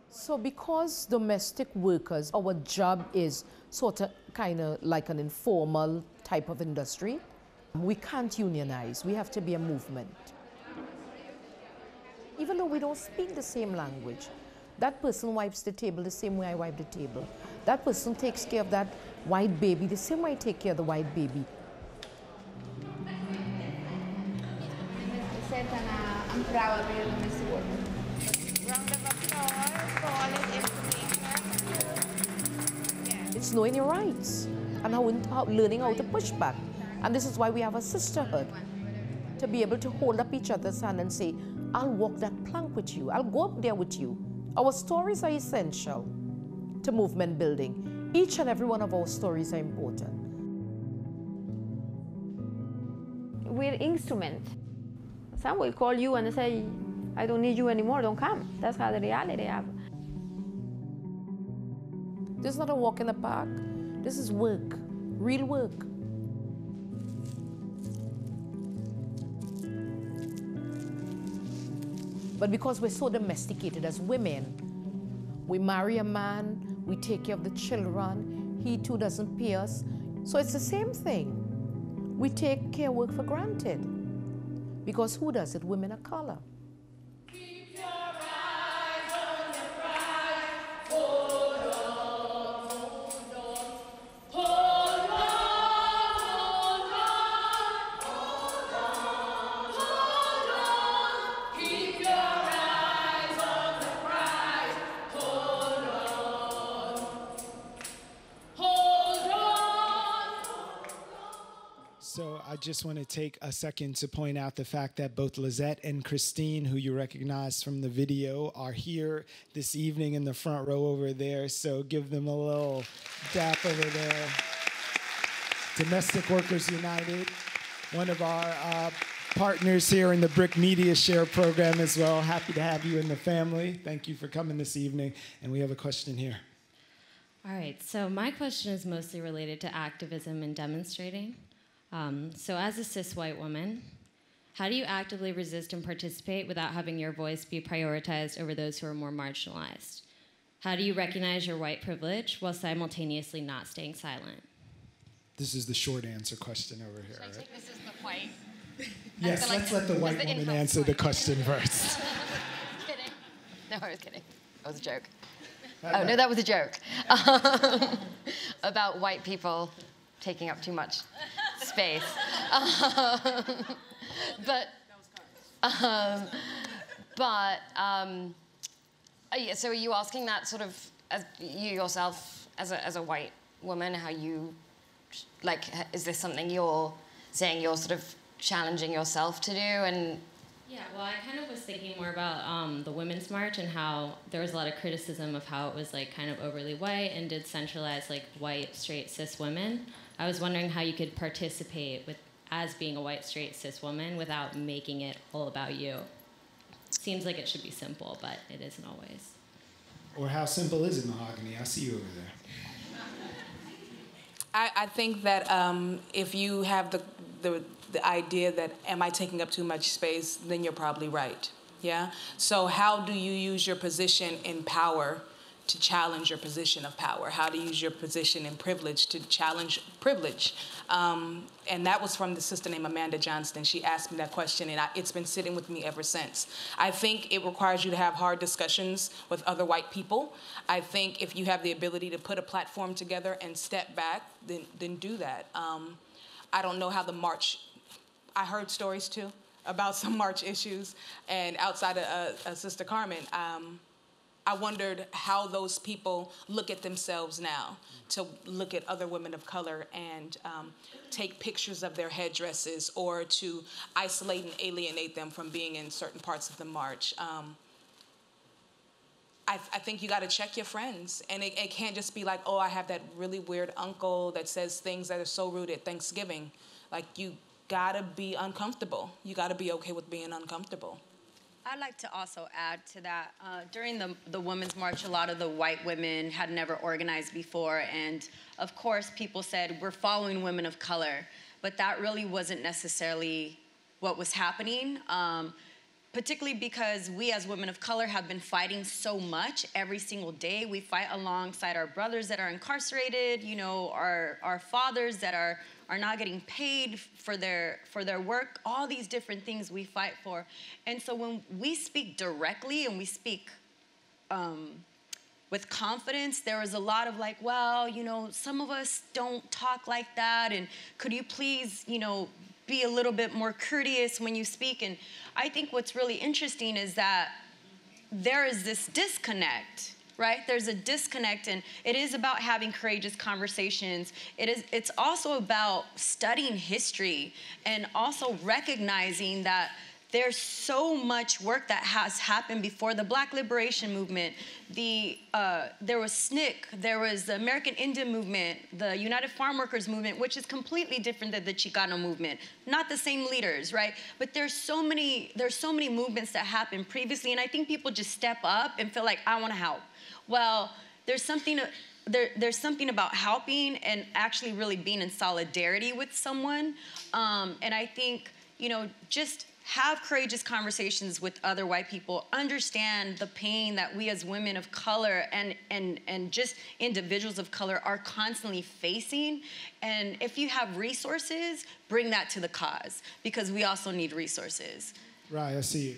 So because domestic workers, our job is sort of kind of like an informal type of industry, we can't unionize. We have to be a movement. Even though we don't speak the same language, that person wipes the table the same way I wipe the table. That person takes care of that white baby the same way I take care of the white baby. I'm proud of you, Mr. Walker. Round of applause for all this information. It's knowing your rights and learning how to push back. And this is why we have a sisterhood, to be able to hold up each other's hand and say, I'll walk that plank with you. I'll go up there with you. Our stories are essential to movement building. Each and every one of our stories are important. We're instruments. Some will call you and say, I don't need you anymore, don't come. That's how the reality happens. This is not a walk in the park. This is work, real work. But because we're so domesticated as women, we marry a man, we take care of the children, he too doesn't pay us. So it's the same thing. We take care work for granted. Because who does it? Women of color. So I just want to take a second to point out the fact that both Lizette and Christine, who you recognize from the video, are here this evening in the front row over there. So give them a little dap over there. Domestic Workers United, one of our partners here in the BRIC Media Share program as well. Happy to have you in the family. Thank you for coming this evening. And we have a question here. All right, so my question is mostly related to activism and demonstrating. So as a cis white woman, how do you actively resist and participate without having your voice be prioritized over those who are more marginalized? How do you recognize your white privilege while simultaneously not staying silent? This is the short answer question over here. Should I take this as the white? Yes, let's let the white woman answer the question first. Kidding. No, I was kidding. That was a joke. Oh, no, that was a joke. About white people taking up too much space. Yeah, so are you asking that sort of, as you yourself, as a white woman, how you, like, is this something you're saying you're sort of challenging yourself to do? And yeah, well, I kind of was thinking more about the Women's March and how there was a lot of criticism of how it was like kind of overly white and did centralize like white, straight, cis women. I was wondering how you could participate with as being a white, straight, cis woman without making it all about you. Seems like it should be simple, but it isn't always. Or how simple is it, Mahogany? I see you over there. I think that if you have the idea that, am I taking up too much space, then you're probably right, yeah? So how do you use your position in power to challenge your position of power? How to use your position in privilege to challenge privilege? And that was from the sister named Amanda Johnston. She asked me that question, and it's been sitting with me ever since. I think it requires you to have hard discussions with other white people. I think if you have the ability to put a platform together and step back, then do that. I don't know how the march, I heard stories too about some march issues, and outside of Sister Carmen, I wondered how those people look at themselves now, to look at other women of color and take pictures of their headdresses or to isolate and alienate them from being in certain parts of the march. I think you gotta check your friends, and it can't just be like, oh, I have that really weird uncle that says things that are so rude at Thanksgiving. Like, you gotta be uncomfortable. You gotta be okay with being uncomfortable. I'd like to also add to that. During the Women's March, a lot of the white women had never organized before, and of course people said, we're following women of color, but that really wasn't necessarily what was happening, particularly because we as women of color have been fighting so much every single day. We fight alongside our brothers that are incarcerated, you know, our fathers that are not getting paid for their work, all these different things we fight for. And so when we speak directly and we speak with confidence, there was a lot of like, well, you know, some of us don't talk like that, and could you please, you know, be a little bit more courteous when you speak? And I think what's really interesting is that there is this disconnect, right? There's a disconnect, and it is about having courageous conversations. It's also about studying history and also recognizing that there's so much work that has happened before the Black Liberation Movement. There was SNCC, there was the American Indian Movement, the United Farm Workers Movement, which is completely different than the Chicano movement. Not the same leaders, right? But there's so many movements that happened previously, and I think people just step up and feel like, I want to help. Well, there's something about helping and actually really being in solidarity with someone, and I think, you know, just have courageous conversations with other white people, understand the pain that we as women of color and just individuals of color are constantly facing. And if you have resources, bring that to the cause, because we also need resources. Right, I see you.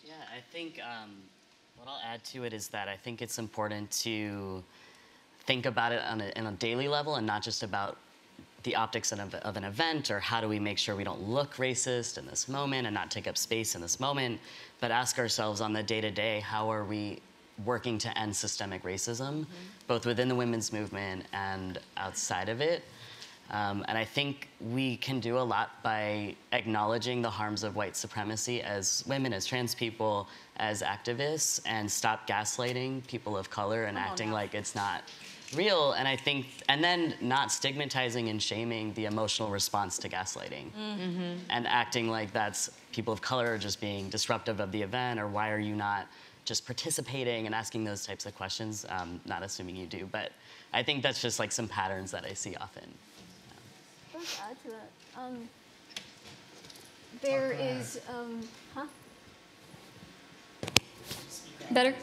Yeah, I think what I'll add to it is that I think it's important to think about it on a daily level and not just about the optics of an event, or how do we make sure we don't look racist in this moment and not take up space in this moment, but ask ourselves on the day-to-day, how are we working to end systemic racism, both within the women's movement and outside of it. And I think we can do a lot by acknowledging the harms of white supremacy as women, as trans people, as activists, and stop gaslighting people of color and acting like it's not real. And I think, and then not stigmatizing and shaming the emotional response to gaslighting, and acting like that's people of color are just being disruptive of the event, or why are you not just participating, and asking those types of questions, not assuming you do. But I think that's just like some patterns that I see often. Let's add to that. There is, Better?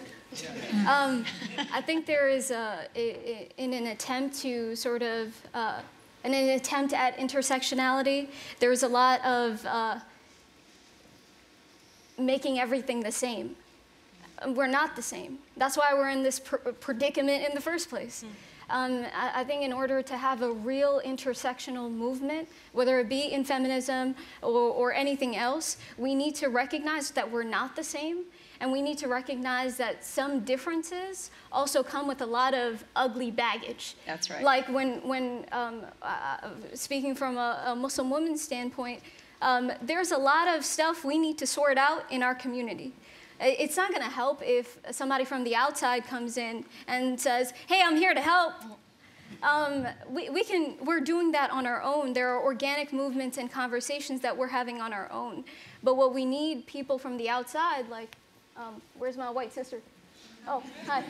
I think there is, in an attempt to sort of, in an attempt at intersectionality, there's a lot of making everything the same. We're not the same. That's why we're in this predicament in the first place. I think in order to have a real intersectional movement, whether it be in feminism or anything else, we need to recognize that we're not the same. And we need to recognize that some differences also come with a lot of ugly baggage. That's right. Like when speaking from a Muslim woman's standpoint, there's a lot of stuff we need to sort out in our community. It's not going to help if somebody from the outside comes in and says, hey, I'm here to help. We're doing that on our own. There are organic movements and conversations that we're having on our own. But what we need people from the outside, like, where's my white sister? Oh, hi.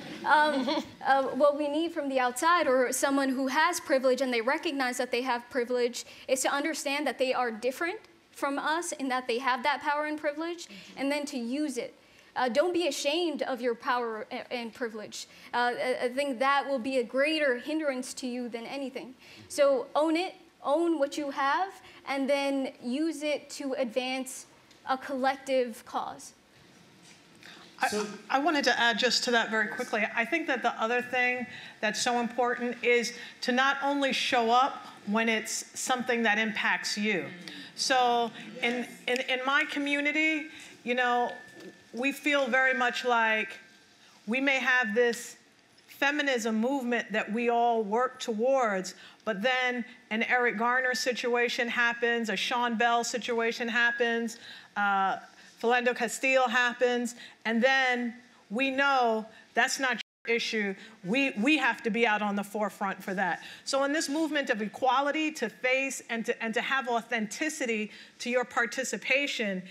What we need from the outside, or someone who has privilege and they recognize that they have privilege, is to understand that they are different from us in that they have that power and privilege, and then to use it. Don't be ashamed of your power and privilege. I think that will be a greater hindrance to you than anything. So own it, own what you have, and then use it to advance a collective cause. I wanted to add just to that very quickly. I think that the other thing that's so important is to not only show up when it's something that impacts you. So in my community, you know, we feel very much like we may have this feminism movement that we all work towards, but then an Eric Garner situation happens, a Sean Bell situation happens, Philando Castile happens, and then we know that's not your issue. We have to be out on the forefront for that. So in this movement of equality, to face and to have authenticity to your participation,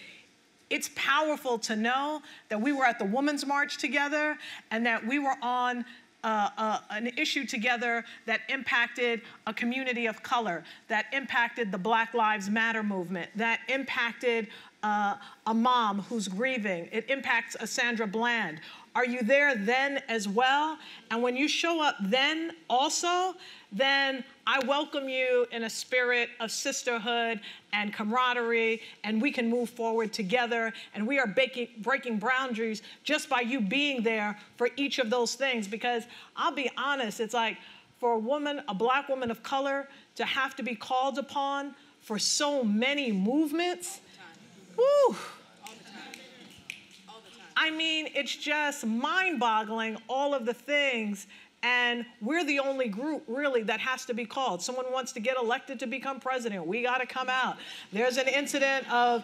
it's powerful to know that we were at the Women's March together and that we were on an issue together that impacted a community of color, that impacted the Black Lives Matter movement, that impacted a mom who's grieving. It impacts a Sandra Bland. Are you there then as well? And when you show up then also, then I welcome you in a spirit of sisterhood and camaraderie, and we can move forward together, and we are breaking boundaries just by you being there for each of those things. Because I'll be honest, it's like for a woman, a Black woman of color, to have to be called upon for so many movements, woo! I mean, it's just mind-boggling, all of the things, and we're the only group, really, that has to be called. Someone wants to get elected to become president, we gotta come out. There's an incident of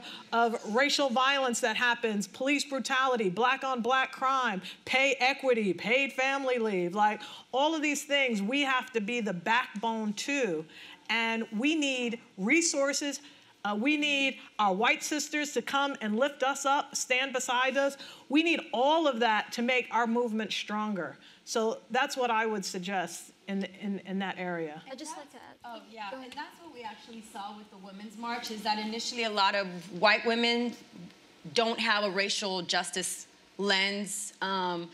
racial violence that happens, police brutality, black-on-black crime, pay equity, paid family leave, like all of these things we have to be the backbone to, and we need resources. We need our white sisters to come and lift us up, stand beside us. We need all of that to make our movement stronger. So that's what I would suggest in that area. I'd just like to add. Oh, yeah, and that's what we actually saw with the Women's March, is that initially a lot of white women don't have a racial justice lens, and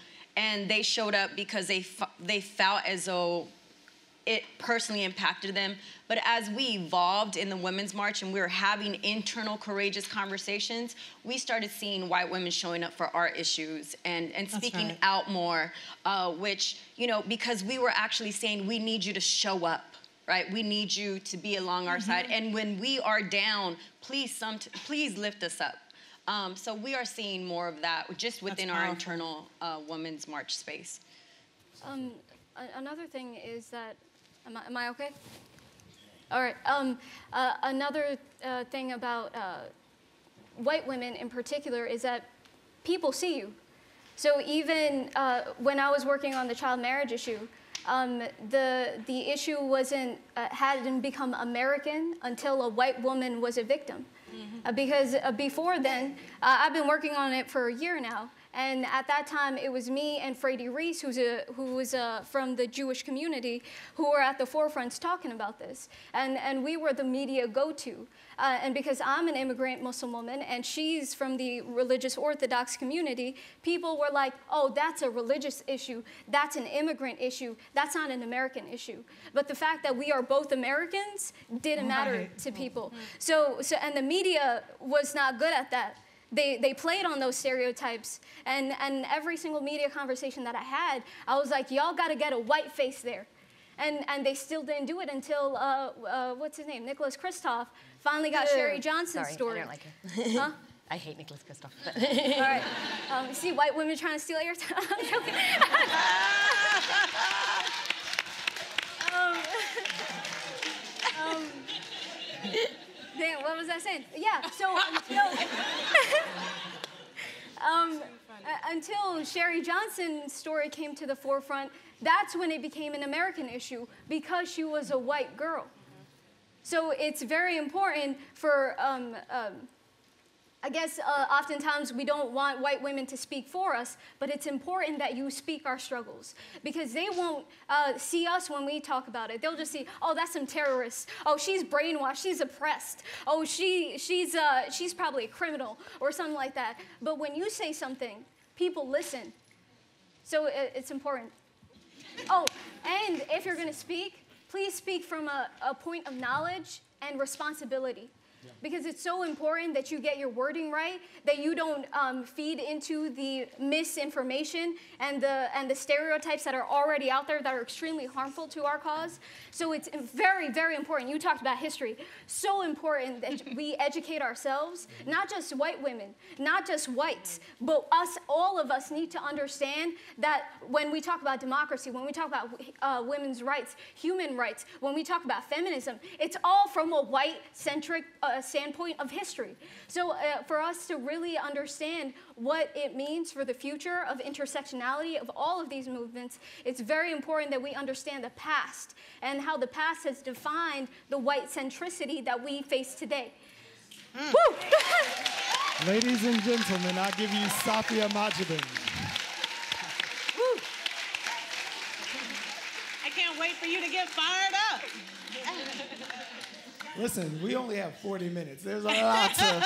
they showed up because they felt as though it personally impacted them. But as we evolved in the Women's March and we were having internal courageous conversations, we started seeing white women showing up for our issues and speaking out more, which, you know, because we were actually saying, we need you to show up, right? We need you to be along our side. And when we are down, please lift us up. So we are seeing more of that just within our internal Women's March space. Another thing is that, am I okay? All right. Another thing about white women in particular is that people see you. So even when I was working on the child marriage issue, the issue hadn't become American until a white woman was a victim. Because before then, I've been working on it for a year now. And at that time, it was me and Sadie who was from the Jewish community, who were at the forefronts talking about this. And we were the media go-to. And because I'm an immigrant Muslim woman and she's from the religious Orthodox community, people were like, oh, that's a religious issue. That's an immigrant issue. That's not an American issue. But the fact that we are both Americans didn't matter to people. And the media was not good at that. They played on those stereotypes, and every single media conversation that I had, I was like, y'all got to get a white face there. And they still didn't do it until, what's his name, Nicholas Kristof, finally got Sherry Johnson's story. I don't like her. Huh? I hate Nicholas Kristof. All right. See, white women trying to steal your time. I'm joking. Damn, what was I saying? Yeah, so until Sherry Johnson's story came to the forefront, that's when it became an American issue, because she was a white girl. So it's very important for, I guess oftentimes we don't want white women to speak for us, but it's important that you speak our struggles, because they won't see us when we talk about it. They'll just see, oh, that's some terrorists. Oh, she's brainwashed, she's oppressed. Oh, she's probably a criminal or something like that. But when you say something, people listen. So it's important. Oh, and if you're gonna speak, please speak from a point of knowledge and responsibility. Because it's so important that you get your wording right, that you don't feed into the misinformation and the stereotypes that are already out there that are extremely harmful to our cause. So it's very, very important. You talked about history. So important that we educate ourselves, not just white women, not just whites, but all of us need to understand that when we talk about democracy, when we talk about women's rights, human rights, when we talk about feminism, it's all from a white-centric standpoint of history. So for us to really understand what it means for the future of intersectionality of all of these movements, it's very important that we understand the past and how the past has defined the white centricity that we face today. Woo! Ladies and gentlemen, I give you SAFIA MAHJEBIN. Woo! I can't wait for you to get fired up. Listen, we only have 40 minutes. There's a lot to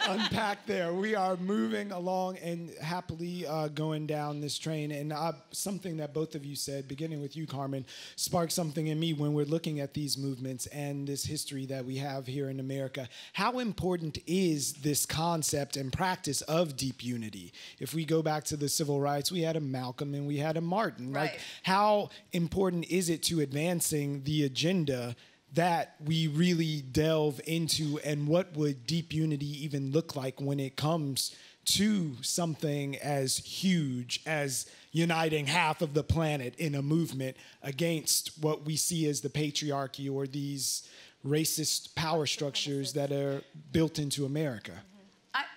unpack there. We are moving along and happily going down this train. And something that both of you said, beginning with you, Carmen, sparked something in me when we're looking at these movements and this history that we have here in America. How important is this concept and practice of deep unity? If we go back to the civil rights, we had a Malcolm and we had a Martin. Right. Like, how important is it to advancing the agenda that we really delve into, and what would deep unity even look like when it comes to something as huge as uniting half of the planet in a movement against what we see as the patriarchy or these racist power structures that are built into America?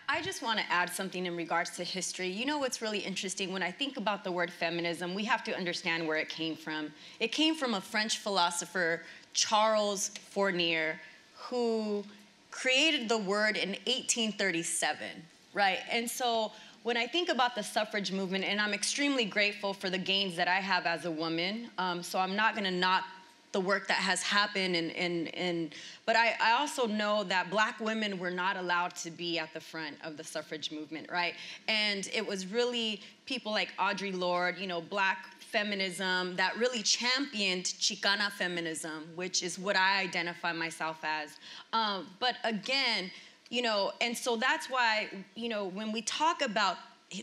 I just want to add something in regards to history. You know what's really interesting? When I think about the word feminism, we have to understand where it came from. It came from a French philosopher, Charles Fournier, who created the word in 1837, right? And so when I think about the suffrage movement, and I'm extremely grateful for the gains that I have as a woman, so I'm not gonna knock the work that has happened, but I also know that Black women were not allowed to be at the front of the suffrage movement, right? And it was really people like Audre Lorde, you know, Black feminism that really championed Chicana feminism, which is what I identify myself as. But again, you know, and so that's why, you know, when we talk about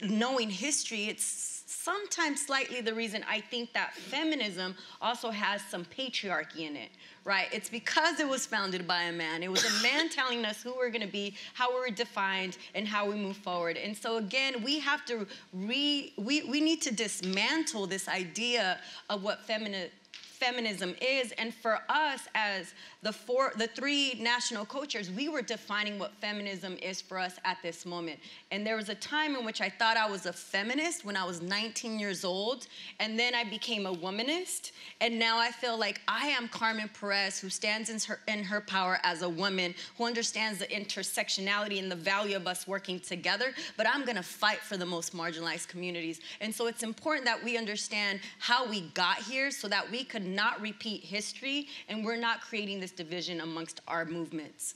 knowing history, it's sometimes slightly the reason I think that feminism also has some patriarchy in it, right? It's because it was founded by a man. It was a man telling us who we're gonna be, how we're defined, and how we move forward. And so again, we have to we need to dismantle this idea of what feminism is, and for us as the three national co-chairs, we were defining what feminism is for us at this moment. And there was a time in which I thought I was a feminist when I was 19 years old, and then I became a womanist, and now I feel like I am Carmen PEREZ, who stands in her power as a woman, who understands the intersectionality and the value of us working together, but I'm gonna fight for the most marginalized communities. And so it's important that we understand how we got here so that we could not repeat history, and we're not creating this division amongst our movements.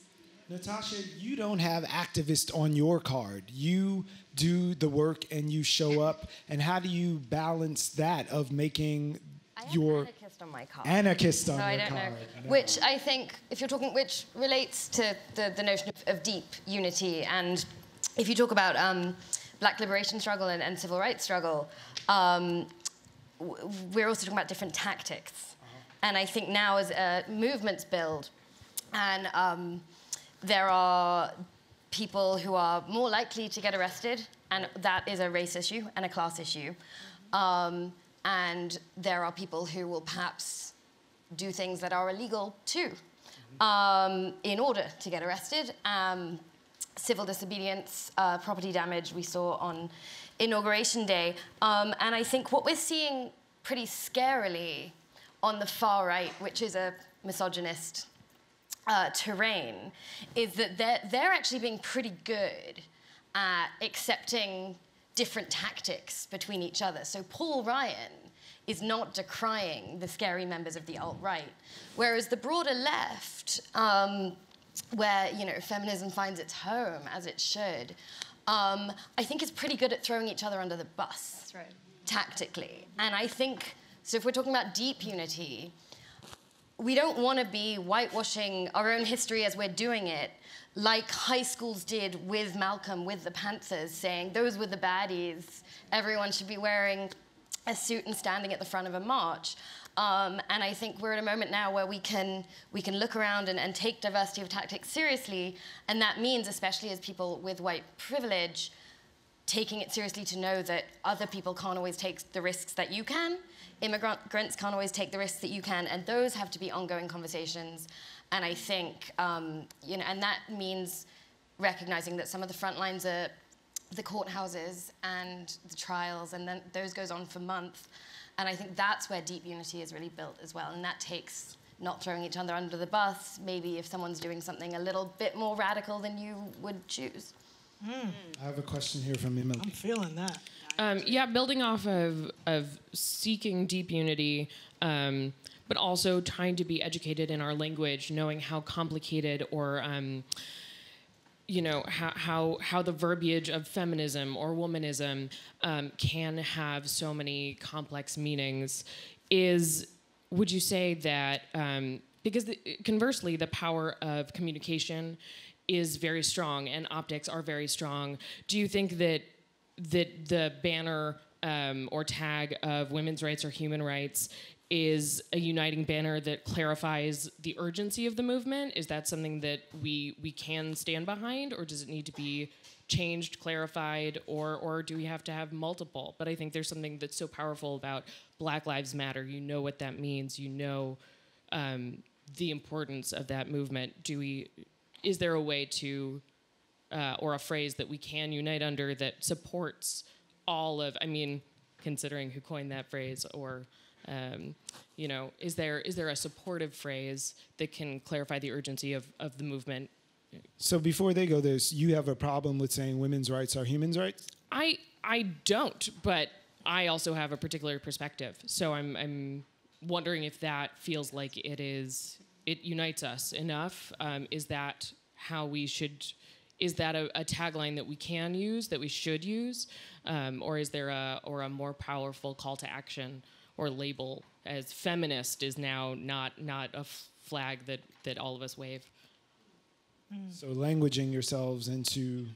Natasha, you don't have activist on your card. You do the work and you show up. And how do you balance that of making your anarchist on my card? Anarchist on so your I don't card. know. Which I think, if you're talking, which relates to the notion of deep unity. And if you talk about Black liberation struggle and civil rights struggle, we're also talking about different tactics. And I think now as movements build, and there are people who are more likely to get arrested, and that is a race issue and a class issue. And there are people who will perhaps do things that are illegal too, in order to get arrested. Civil disobedience, property damage we saw on Inauguration Day. And I think what we're seeing pretty scarily on the far right, which is a misogynist terrain, is that they're actually being pretty good at accepting different tactics between each other. So Paul Ryan is not decrying the scary members of the alt-right, whereas the broader left, where, you know, feminism finds its home, as it should, I think is pretty good at throwing each other under the bus. That's right. Tactically. And I think, so if we're talking about deep unity, we don't want to be whitewashing our own history as we're doing it, like high schools did with Malcolm, with the Panthers, saying those were the baddies, everyone should be wearing a suit and standing at the front of a march. And I think we're at a moment now where we can look around and take diversity of tactics seriously, and that means, especially as people with white privilege, taking it seriously to know that other people can't always take the risks that you can, immigrants can't always take the risks that you can, and those have to be ongoing conversations. And I think, you know, and that means recognizing that some of the front lines are the courthouses and the trials, and then those goes on for months. And I think that's where deep unity is really built as well. And that takes not throwing each other under the bus, maybe if someone's doing something a little bit more radical than you would choose. I have a question here from Emily. I'm feeling that. Yeah, building off of seeking deep unity, but also trying to be educated in our language, knowing how complicated or you know, how the verbiage of feminism or womanism can have so many complex meanings. Would you say that, because conversely, the power of communication is very strong and optics are very strong, do you think that the banner or tag of women's rights or human rights is a uniting banner that clarifies the urgency of the movement? Is that something that we can stand behind, or does it need to be changed, clarified, or do we have to have multiple? But I think there's something that's so powerful about Black Lives Matter. You know what that means. You know the importance of that movement. Is there a way to, or a phrase that we can unite under that supports all of, I mean, considering who coined that phrase, or you know, is there a supportive phrase that can clarify the urgency of the movement? So before they go this, you have a problem with saying women's rights are human rights? I don't, but I also have a particular perspective. So I'm wondering if that feels like it unites us enough. Is that how we should? Is that a tagline that we can use, that we should use, or is there a more powerful call to action or label, as feminist is now not a flag that all of us wave? So languaging yourselves into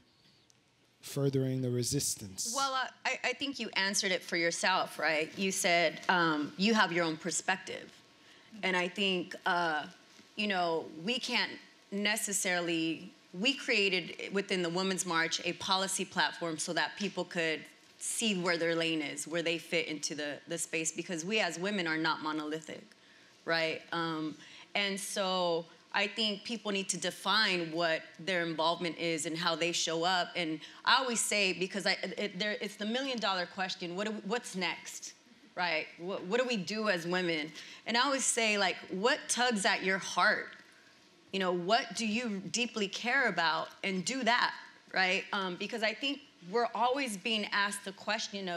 furthering the resistance. Well, I think you answered it for yourself, right? You said you have your own perspective. And I think, you know, we can't necessarily, we created within the Women's March a policy platform so that people could see where their lane is, where they fit into the space, because we as women are not monolithic, right? And so I think people need to define what their involvement is and how they show up. And I always say, because it's the $1 million question, what's next, right? What do we do as women? And I always say, like, what tugs at your heart? You know, what do you deeply care about? And do that, right? Because I think we're always being asked the question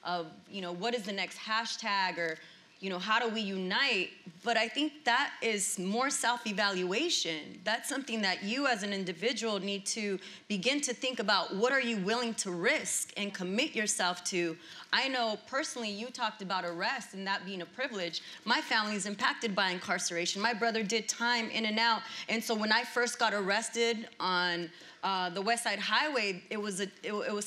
of, you know, what is the next hashtag, or, you know, how do we unite? But I think that is more self-evaluation. That's something that you as an individual need to begin to think about. What are you willing to risk and commit yourself to? I know personally you talked about arrest and that being a privilege. My family is impacted by incarceration. My brother did time in and out. And so when I first got arrested on the West Side Highway, it was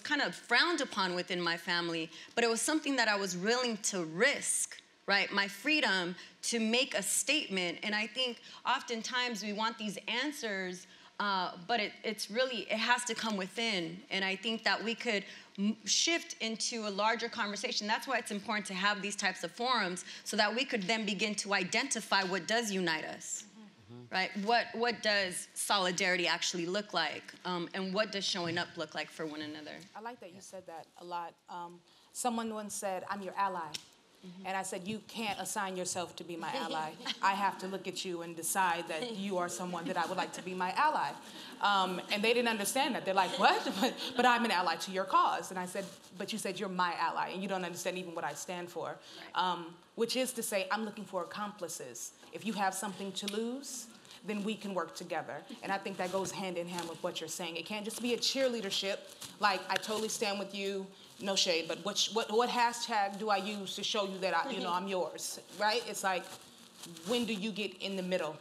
kind of frowned upon within my family, but it was something that I was willing to risk, right? My freedom to make a statement. And I think oftentimes we want these answers, but it has to come within. And I think that we could shift into a larger conversation. That's why it's important to have these types of forums, so that we could then begin to identify what does unite us, right? What does solidarity actually look like? And what does showing up look like for one another? I like that you said that a lot. Someone once said, "I'm your ally." And I said, you can't assign yourself to be my ally. I have to look at you and decide that you are someone that I would like to be my ally. And they didn't understand that. They're like, what? But I'm an ally to your cause. And I said, but you said you're my ally, and you don't understand even what I stand for. Right. Which is to say, I'm looking for accomplices. If you have something to lose, then we can work together. And I think that goes hand in hand with what you're saying. It can't just be a cheerleadership, like, I totally stand with you, no shade, but what hashtag do I use to show you that I'm yours, right? It's like, when do you get in the middle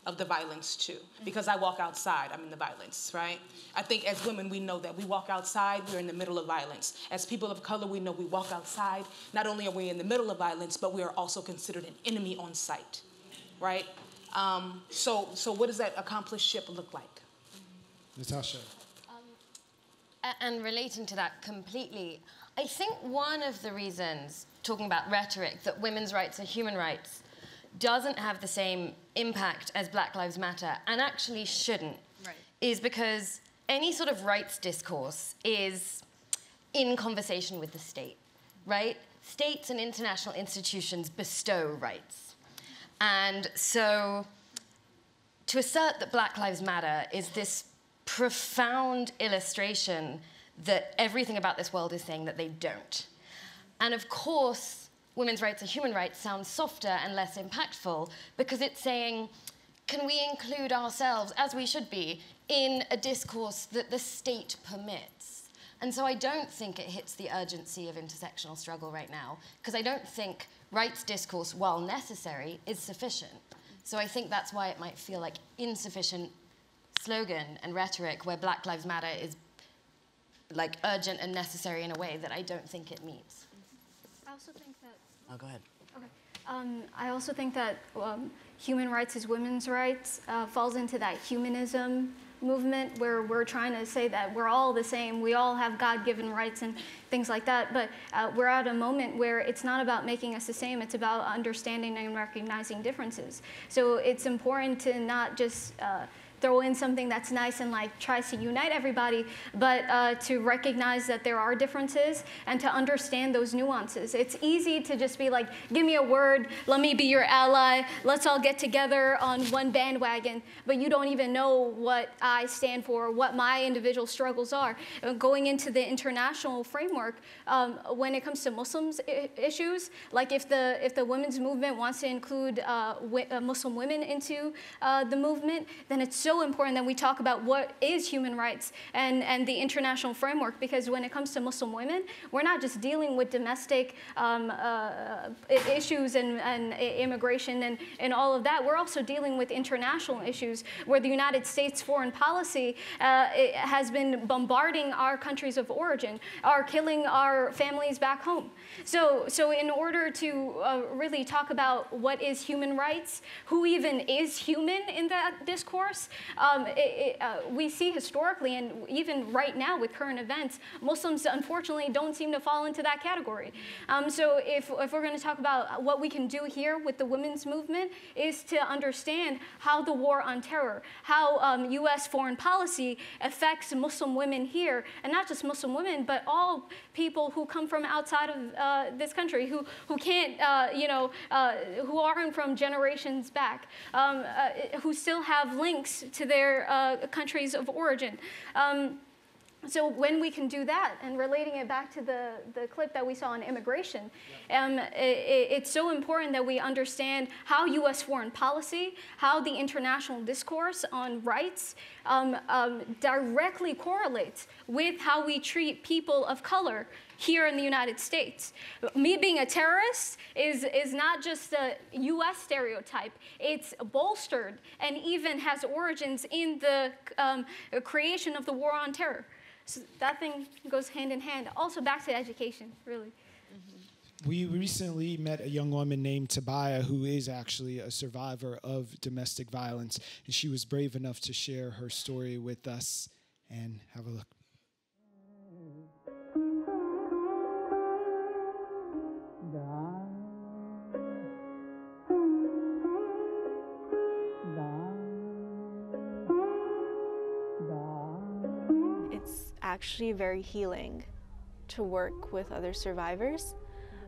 of the violence too? Because I walk outside, I'm in the violence, right? I think as women, we know that. We walk outside, we're in the middle of violence. As people of color, we know we walk outside, not only are we in the middle of violence, but we are also considered an enemy on sight, right? So what does that accomplished ship look like? Natasha. And relating to that completely, I think one of the reasons, talking about rhetoric, that women's rights are human rights doesn't have the same impact as Black Lives Matter, and actually shouldn't, is because any sort of rights discourse is in conversation with the state, right? States and international institutions bestow rights. And so to assert that Black Lives Matter is this profound illustration that everything about this world is saying that they don't. And of course, women's rights are human rights sounds softer and less impactful, because it's saying, can we include ourselves, as we should be, in a discourse that the state permits? And so I don't think it hits the urgency of intersectional struggle right now, because I don't think rights discourse, while necessary, is sufficient. So I think that's why it might feel like insufficient slogan and rhetoric, where Black Lives Matter is like urgent and necessary in a way that I don't think it meets. I also think that... Oh, go ahead. Okay. I also think that human rights is women's rights falls into that humanism movement, where we're trying to say that we're all the same, we all have God-given rights and things like that, but we're at a moment where it's not about making us the same, it's about understanding and recognizing differences. So it's important to not just throw in something that's nice and like tries to unite everybody, but to recognize that there are differences and to understand those nuances. It's easy to just be like, give me a word, let me be your ally, let's all get together on one bandwagon, but you don't even know what I stand for, what my individual struggles are. Going into the international framework, when it comes to Muslims issues, like if the women's movement wants to include Muslim women into the movement, then it's so important that we talk about what is human rights and the international framework, because when it comes to Muslim women, we're not just dealing with domestic issues and immigration and all of that. We're also dealing with international issues where the United States foreign policy has been bombarding our countries of origin, are killing our families back home. So in order to really talk about what is human rights, who even is human in that discourse, we see historically and even right now with current events, Muslims unfortunately don't seem to fall into that category. So if we're going to talk about what we can do here with the women's movement, is to understand how the war on terror, how U.S. foreign policy affects Muslim women here, and not just Muslim women, but all people who come from outside of this country, who can't, who aren't from generations back, who still have links to their countries of origin. So when we can do that, and relating it back to the clip that we saw on immigration, it's so important that we understand how U.S. foreign policy, how the international discourse on rights directly correlates with how we treat people of color here in the United States. Me being a terrorist is not just a U.S. stereotype. It's bolstered and even has origins in the creation of the war on terror. So that thing goes hand in hand. Also back to education, really. We recently met a young woman named Tabaya who is actually a survivor of domestic violence, and she was brave enough to share her story with us. And have a look. It's actually very healing to work with other survivors,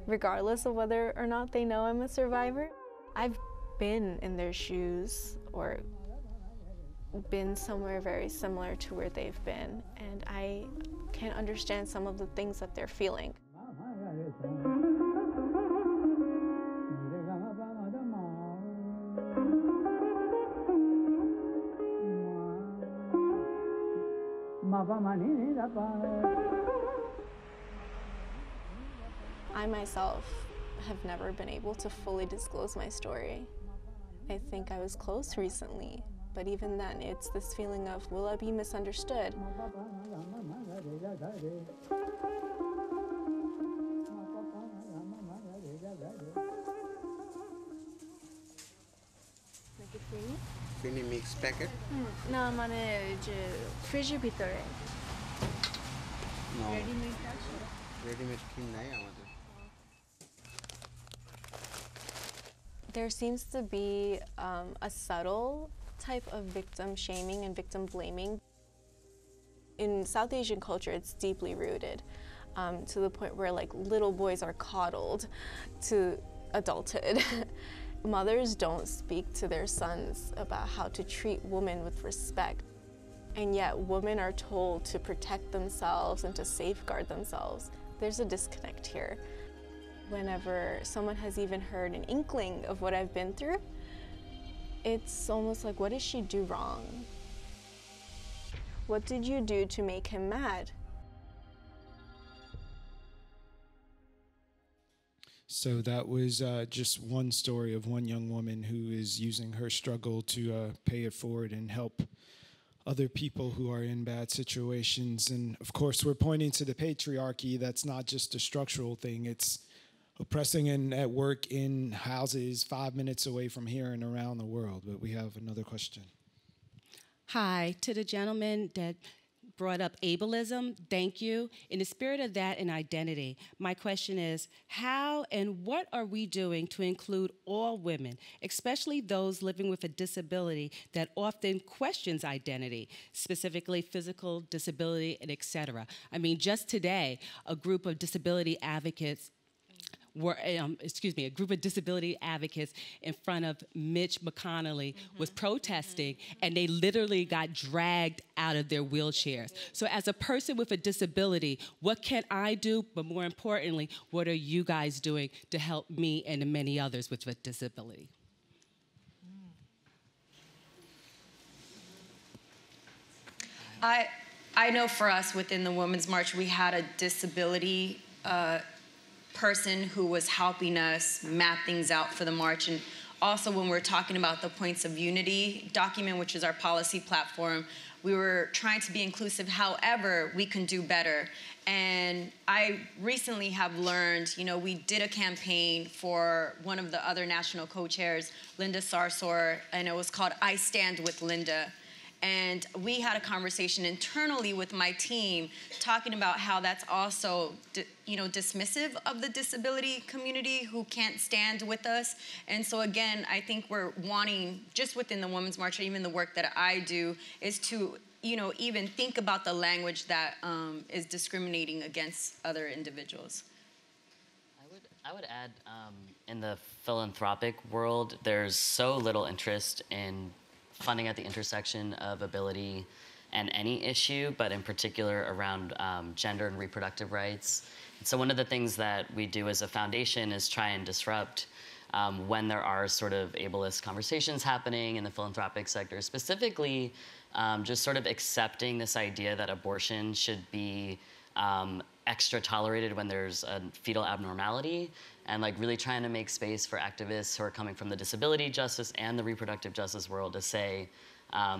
regardless of whether or not they know I'm a survivor. I've been in their shoes or been somewhere very similar to where they've been, and I can understand some of the things that they're feeling. I myself have never been able to fully disclose my story. I think I was close recently, but even then it's this feeling of, will I be misunderstood? 괜히 mix packet? 나만의 이제 프리즈 비터에. Ready-made cream নাই আমাদের. There seems to be a subtle type of victim shaming and victim blaming. In South Asian culture, it's deeply rooted to the point where like little boys are coddled to adulthood. Mothers don't speak to their sons about how to treat women with respect. And yet women are told to protect themselves and to safeguard themselves. There's a disconnect here. Whenever someone has even heard an inkling of what I've been through, it's almost like, what did she do wrong? What did you do to make him mad? So that was just one story of one young woman who is using her struggle to pay it forward and help other people who are in bad situations. And of course, we're pointing to the patriarchy. That's not just a structural thing. It's oppressing and at work in houses 5 minutes away from here and around the world. But we have another question. Hi, to the gentleman that brought up ableism. Thank you. In the spirit of that and identity, my question is, how and what are we doing to include all women, especially those living with a disability that often questions identity, specifically physical disability and et cetera? I mean, just today, a group of disability advocates a group of disability advocates in front of Mitch McConnell was protesting, and they literally got dragged out of their wheelchairs. So as a person with a disability, what can I do? But more importantly, what are you guys doing to help me and the many others with a disability? I know for us within the Women's March, we had a disability person who was helping us map things out for the march. And also when we're talking about the Points of Unity document, which is our policy platform, we were trying to be inclusive. However, we can do better. And I recently have learned, you know, we did a campaign for one of the other national co-chairs, Linda Sarsour, and it was called I Stand with Linda. And we had a conversation internally with my team talking about how that's also, dismissive of the disability community who can't stand with us. And so again, I think we're wanting, just within the Women's March, or even the work that I do, is to, even think about the language that is discriminating against other individuals. I would add, in the philanthropic world, there's so little interest in funding at the intersection of ability and any issue, but in particular around gender and reproductive rights. And so one of the things that we do as a foundation is try and disrupt when there are sort of ableist conversations happening in the philanthropic sector, specifically just sort of accepting this idea that abortion should be extra tolerated when there's a fetal abnormality, and like really trying to make space for activists who are coming from the disability justice and the reproductive justice world to say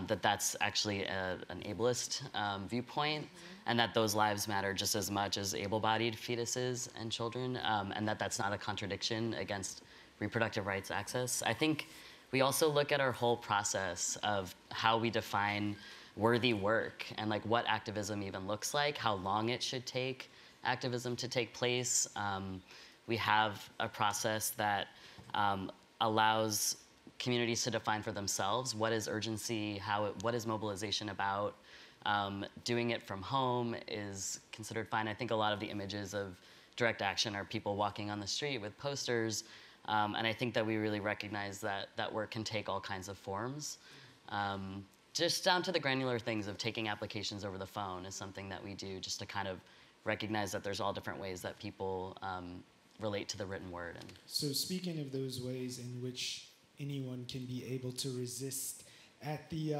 that that's actually an ableist viewpoint, and that those lives matter just as much as able-bodied fetuses and children, and that that's not a contradiction against reproductive rights access. I think we also look at our whole process of how we define worthy work and like what activism even looks like, how long it should take activism to take place. We have a process that allows communities to define for themselves what is urgency, what is mobilization about. Doing it from home is considered fine. I think a lot of the images of direct action are people walking on the street with posters, and I think that we really recognize that that work can take all kinds of forms. Just down to the granular things of taking applications over the phone is something that we do just to kind of recognize that there's all different ways that people relate to the written word. And so speaking of those ways in which anyone can be able to resist, at the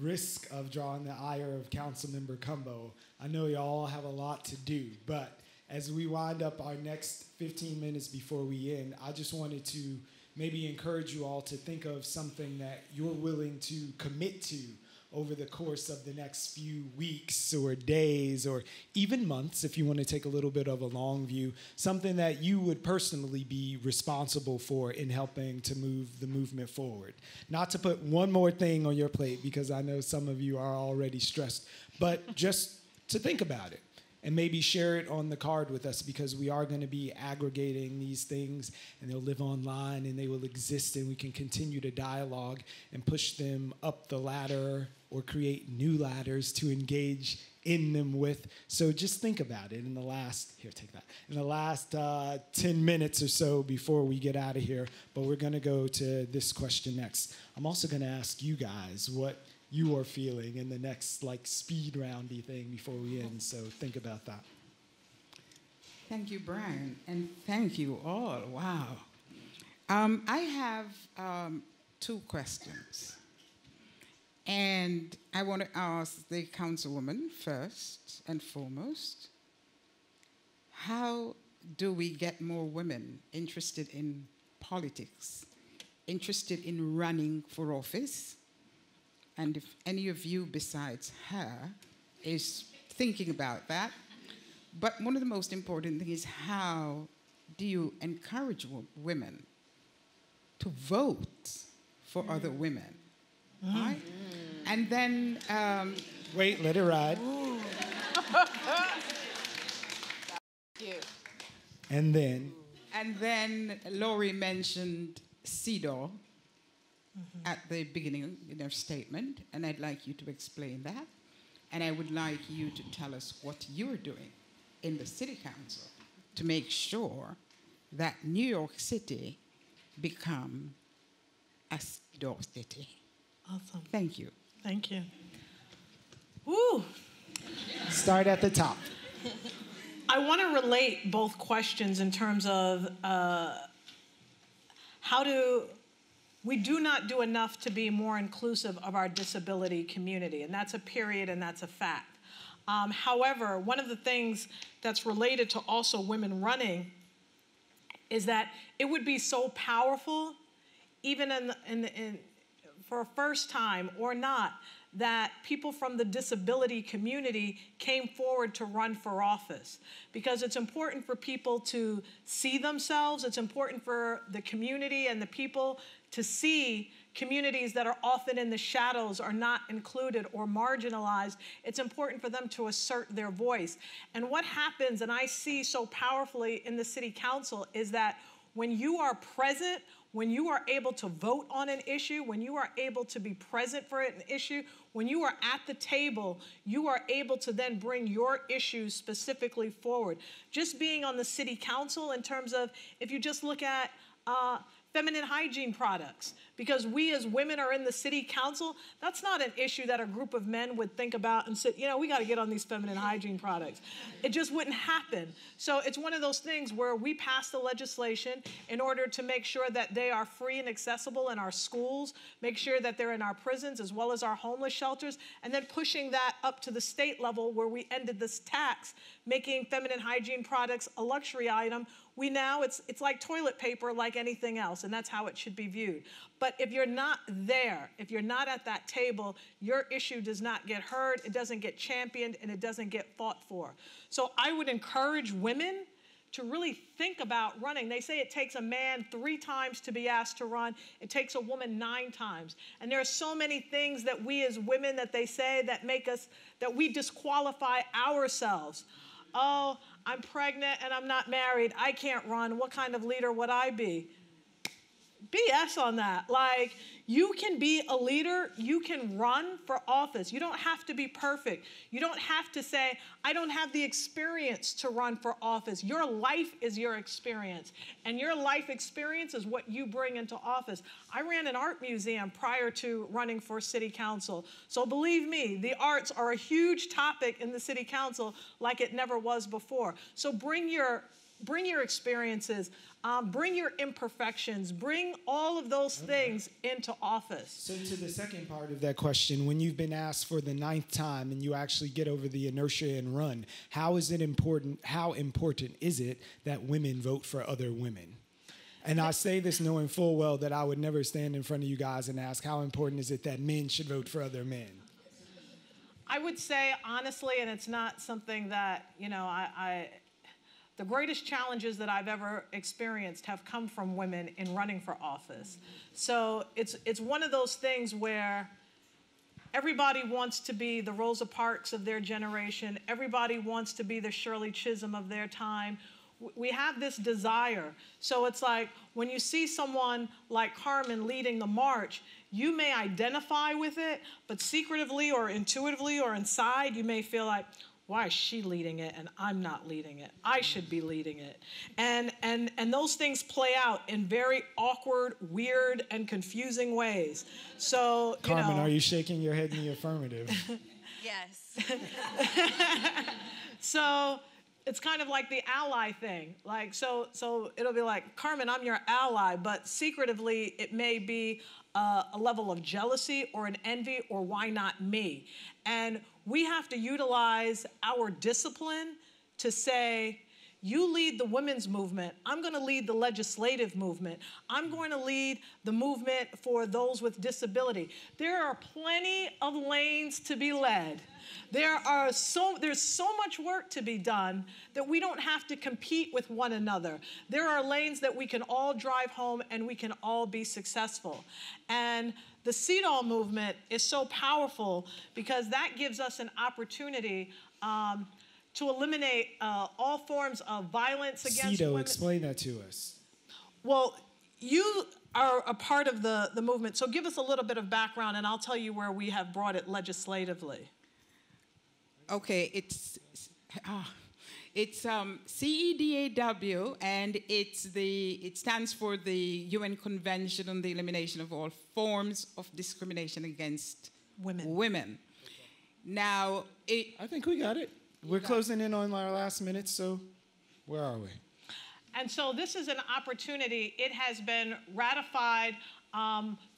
risk of drawing the ire of Councilmember Cumbo, I know y'all have a lot to do, but as we wind up our next 15 minutes before we end, I just wanted to maybe encourage you all to think of something that you're willing to commit to over the course of the next few weeks or days or even months, if you want to take a little bit of a long view, something that you would personally be responsible for in helping to move the movement forward. Not to put one more thing on your plate, because I know some of you are already stressed, but just to think about it. And maybe share it on the card with us, because we are going to be aggregating these things, and they'll live online and they will exist, and we can continue to dialogue and push them up the ladder or create new ladders to engage in them with. So just think about it in the last, in the last 10 minutes or so before we get out of here. But we're going to go to this question next. I'm also going to ask you guys what you are feeling in the next speed roundy thing before we end, so think about that. Thank you, Brian, and thank you all. Wow. I have 2 questions, and I want to ask the councilwoman first and foremost, how do we get more women interested in politics, interested in running for office? And if any of you besides her is thinking about that. But one of the most important things is, how do you encourage women to vote for other women? Right? And then Wait, let it ride. And then? And then Laurie mentioned CEDAW at the beginning in her statement, and I'd like you to explain that. And I would like you to tell us what you're doing in the City Council to make sure that New York City become a CEDAW city. Awesome. Thank you. Thank you. Woo. Start at the top. I want to relate both questions in terms of we do not do enough to be more inclusive of our disability community, and that's a period and that's a fact. However, one of the things that's related to also women running is that it would be so powerful, even for a first time or not, that people from the disability community came forward to run for office. Because it's important for people to see themselves, it's important for the community and the people to see communities that are often in the shadows, are not included or marginalized. It's important for them to assert their voice. And what happens, and I see so powerfully in the City Council, is that when you are present, when you are able to vote on an issue, when you are able to be present for an issue, when you are at the table, you are able to then bring your issues specifically forward. Just being on the City Council in terms of, if you just look at feminine hygiene products, because we as women are in the City Council, that's not an issue that a group of men would think about and say, you know, we got to get on these feminine hygiene products. It just wouldn't happen. So it's one of those things where we pass the legislation in order to make sure that they are free and accessible in our schools, make sure that they're in our prisons as well as our homeless shelters, and then pushing that up to the state level where we ended this tax, making feminine hygiene products a luxury item. We now, it's like toilet paper, like anything else, and that's how it should be viewed. But if you're not there, if you're not at that table, your issue does not get heard, it doesn't get championed, and it doesn't get fought for. So I would encourage women to really think about running. They say it takes a man 3 times to be asked to run. It takes a woman 9 times. And there are so many things that we as women that they say that make us, that we disqualify ourselves. Oh, I'm pregnant and I'm not married. I can't run. What kind of leader would I be? BS on that. Like, you can be a leader. You can run for office. You don't have to be perfect. You don't have to say, I don't have the experience to run for office. Your life is your experience. And your life experience is what you bring into office. I ran an art museum prior to running for City Council. So believe me, the arts are a huge topic in the City Council like it never was before. So bring your experiences, bring your imperfections, bring all of those things into office. So to the second part of that question, when you've been asked for the 9th time and you actually get over the inertia and run, how important is it that women vote for other women? And I say this knowing full well that I would never stand in front of you guys and ask how important is it that men should vote for other men? I would say honestly, and it's not something that, you know, the greatest challenges that I've ever experienced have come from women in running for office. So it's one of those things where everybody wants to be the Rosa Parks of their generation. Everybody wants to be the Shirley Chisholm of their time. We have this desire. So it's like when you see someone like Carmen leading the march, you may identify with it, but secretively or intuitively or inside, you may feel like, why is she leading it and I'm not leading it? I should be leading it. And those things play out in very awkward, weird, and confusing ways. So, Carmen, are you shaking your head in the affirmative? Yes. So it's kind of like the ally thing. Like, so it'll be like, Carmen, I'm your ally, but secretively it may be a level of jealousy or an envy or why not me? And we have to utilize our discipline to say, You lead the women's movement. I'm going to lead the legislative movement. I'm going to lead the movement for those with disability. There are plenty of lanes to be led. There's so much work to be done that we don't have to compete with one another. There are lanes that we can all drive home and we can all be successful. And the CEDAW movement is so powerful because that gives us an opportunity to eliminate all forms of violence against women. Explain that to us. Well, you are a part of the movement, so give us a little bit of background and I'll tell you where we have brought it legislatively. Okay, it's CEDAW, and it stands for the UN Convention on the Elimination of All Forms of Discrimination Against Women. Now, I think we got it. We're closing in on our last minute, so where are we? And so this is an opportunity. It has been ratified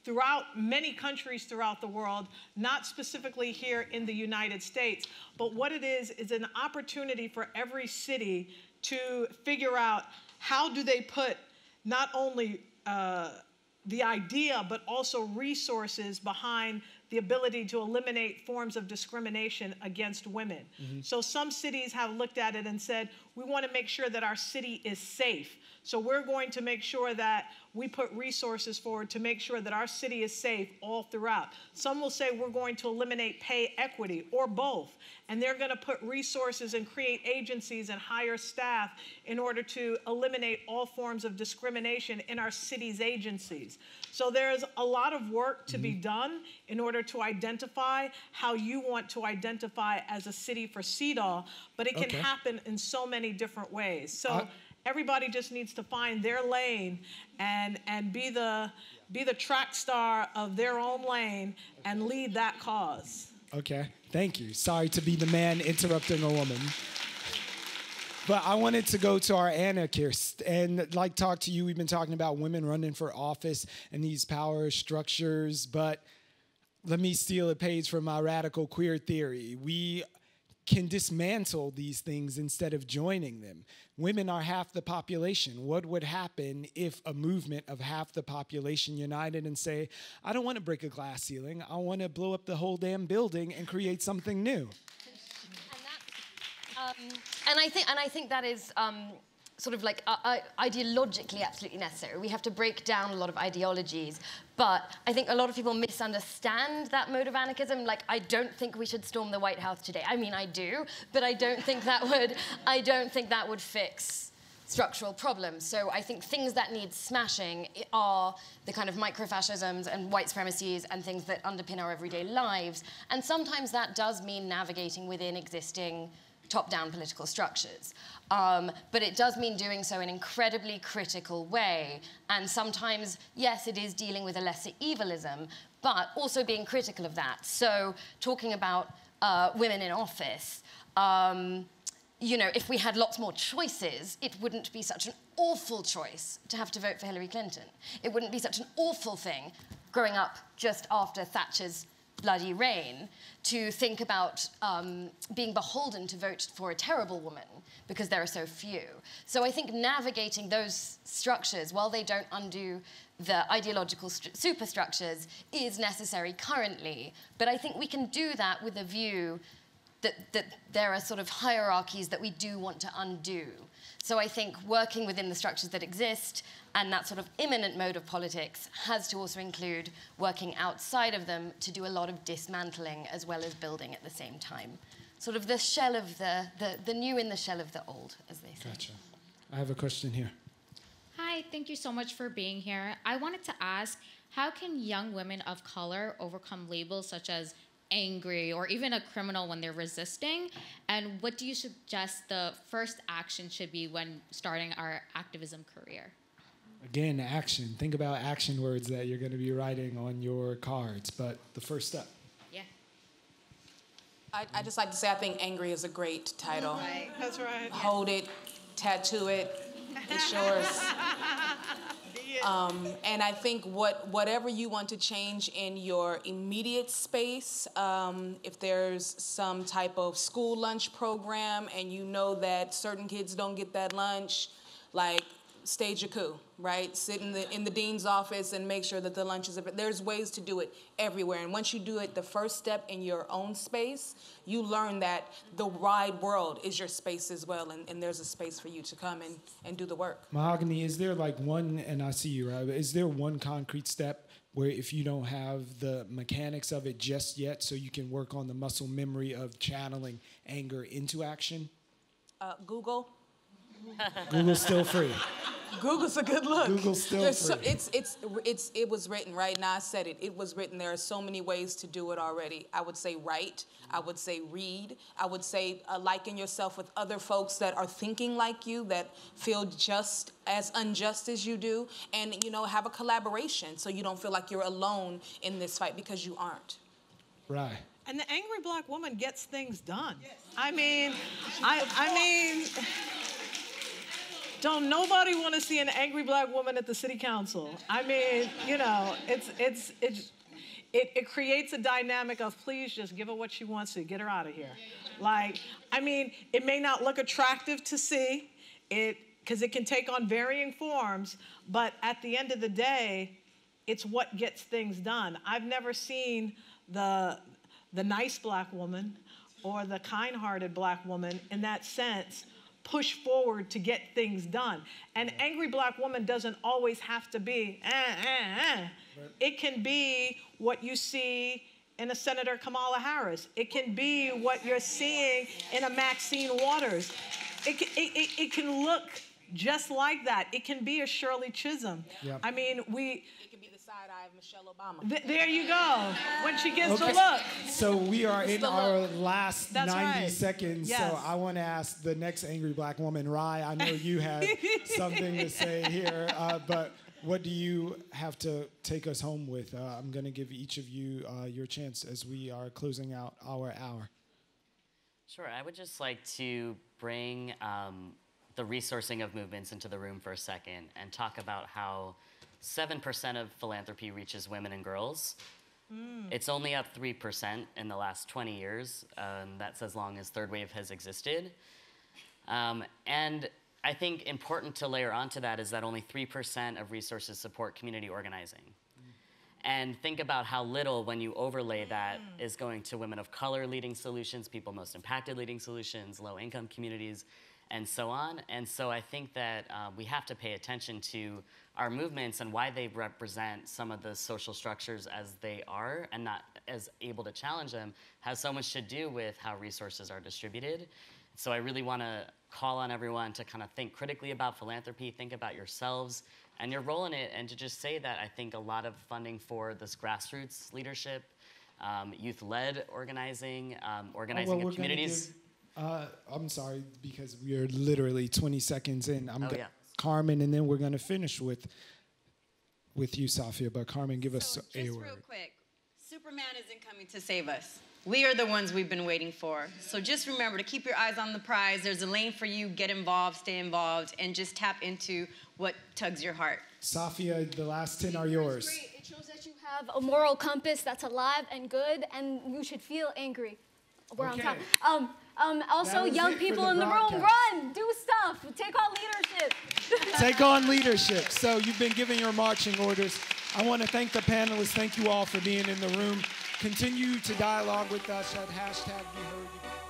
throughout many countries throughout the world, not specifically here in the United States. But what it is an opportunity for every city to figure out how do they put not only the idea, but also resources behind the ability to eliminate forms of discrimination against women. So some cities have looked at it and said, we want to make sure that our city is safe. So we're going to make sure that we put resources forward to make sure that our city is safe all throughout. Some will say we're going to eliminate pay equity or both. And they're going to put resources and create agencies and hire staff in order to eliminate all forms of discrimination in our city's agencies. So there's a lot of work to be done in order to identify how you want to identify as a city for CEDAW, but it can happen in so many different ways. So everybody just needs to find their lane and be the track star of their own lane and lead that cause. Okay, thank you. Sorry to be the man interrupting a woman. But I wanted to go to our anarchist and talk to you. We've been talking about women running for office and these power structures, but let me steal a page from my radical queer theory. We can dismantle these things instead of joining them. Women are half the population. What would happen if a movement of half the population united and say, I don't want to break a glass ceiling. I want to blow up the whole damn building and create something new. And I think that is sort of ideologically absolutely necessary. We have to break down a lot of ideologies, but I think a lot of people misunderstand that mode of anarchism. Like, I don't think we should storm the White House today. I mean, I do, but I don't think that would fix structural problems. So I think things that need smashing are the kind of microfascisms and white supremacies and things that underpin our everyday lives. And sometimes that does mean navigating within existing top-down political structures. But it does mean doing so in an incredibly critical way. And sometimes, yes, it is dealing with a lesser evilism, but also being critical of that. So talking about women in office, you know, if we had lots more choices, it wouldn't be such an awful choice to have to vote for Hillary Clinton. It wouldn't be such an awful thing growing up just after Thatcher's bloody reign to think about being beholden to vote for a terrible woman because there are so few. So I think navigating those structures, while they don't undo the ideological superstructures, is necessary currently. But I think we can do that with a view that there are sort of hierarchies that we do want to undo. So I think working within the structures that exist and that sort of imminent mode of politics has to also include working outside of them to do a lot of dismantling as well as building at the same time. Sort of the shell of the new in the shell of the old, as they say. Gotcha. I have a question here. Hi, thank you so much for being here. I wanted to ask, how can young women of color overcome labels such as angry or even a criminal when they're resisting? And what do you suggest the first action should be when starting our activism career? Again, action. Think about action words that you're going to be writing on your cards, but the first step. Yeah. I just like to say I think angry is a great title. Right, that's right. Hold it, tattoo it, it's yours. Yeah. And I think whatever you want to change in your immediate space, if there's some type of school lunch program and you know that certain kids don't get that lunch, like stage a coup, right? Sit in the dean's office and make sure that the lunch is, there's ways to do it everywhere. And once you do it, the first step in your own space, you learn that the wide world is your space as well, and there's a space for you to come and do the work. Mahogany, is there like one, and I see you, right? Is there one concrete step where if you don't have the mechanics of it just yet, so you can work on the muscle memory of channeling anger into action? Google. Google's still free. Google's a good look. Google's still free. It was written, right? Now I said it. It was written. There are so many ways to do it already. I would say write. I would say read. I would say liken yourself with other folks that are thinking like you, that feel just as unjust as you do, and have a collaboration so you don't feel like you're alone in this fight, because you aren't. Right. And the angry black woman gets things done. Yes. I mean, don't nobody want to see an angry black woman at the city council. I mean, it creates a dynamic of, please just give her what she wants to, get her out of here. It may not look attractive to see, because it can take on varying forms, but at the end of the day, it's what gets things done. I've never seen the nice black woman or the kind-hearted black woman in that sense push forward to get things done. An angry black woman doesn't always have to be, It can be what you see in a Senator Kamala Harris. It can be what you're seeing in a Maxine Waters. It can look just like that. It can be a Shirley Chisholm. Yep. It can be the side eye of Michelle Obama. There you go. When she gives the look. So we are in our last 90 seconds. Yes. So I want to ask the next angry black woman, Rye. I know you have something to say here, but what do you have to take us home with? I'm going to give each of you your chance as we are closing out our hour. Sure. I would just like to bring the resourcing of movements into the room for a second and talk about how 7% of philanthropy reaches women and girls. It's only up 3% in the last 20 years. That's as long as Third Wave has existed. And I think important to layer onto that is that only 3% of resources support community organizing. And think about how little, when you overlay that, is going to women of color leading solutions, people most impacted leading solutions, low-income communities, and so on. And so I think that we have to pay attention to our movements and why they represent some of the social structures as they are and not as able to challenge them has so much to do with how resources are distributed. So I really want to call on everyone to kind of think critically about philanthropy, think about yourselves and your role in it, and to just say that I think a lot of funding for this grassroots leadership, youth-led organizing, organizing of communities. I'm sorry, because we are literally 20 seconds in. Carmen, and then we're going to finish with you, Safia. But Carmen, give us a word. Real quick, Superman isn't coming to save us. We are the ones we've been waiting for. So just remember to keep your eyes on the prize. There's a lane for you. Get involved, stay involved, and just tap into what tugs your heart. Safia, the last 10 are yours. Great. It shows that you have a moral compass that's alive and good, and you should feel angry. We're on top. Also, young people in the room, run, do stuff, take on leadership. Take on leadership. So you've been giving your marching orders. I want to thank the panelists. Thank you all for being in the room. Continue to dialogue with us at #BeHeard.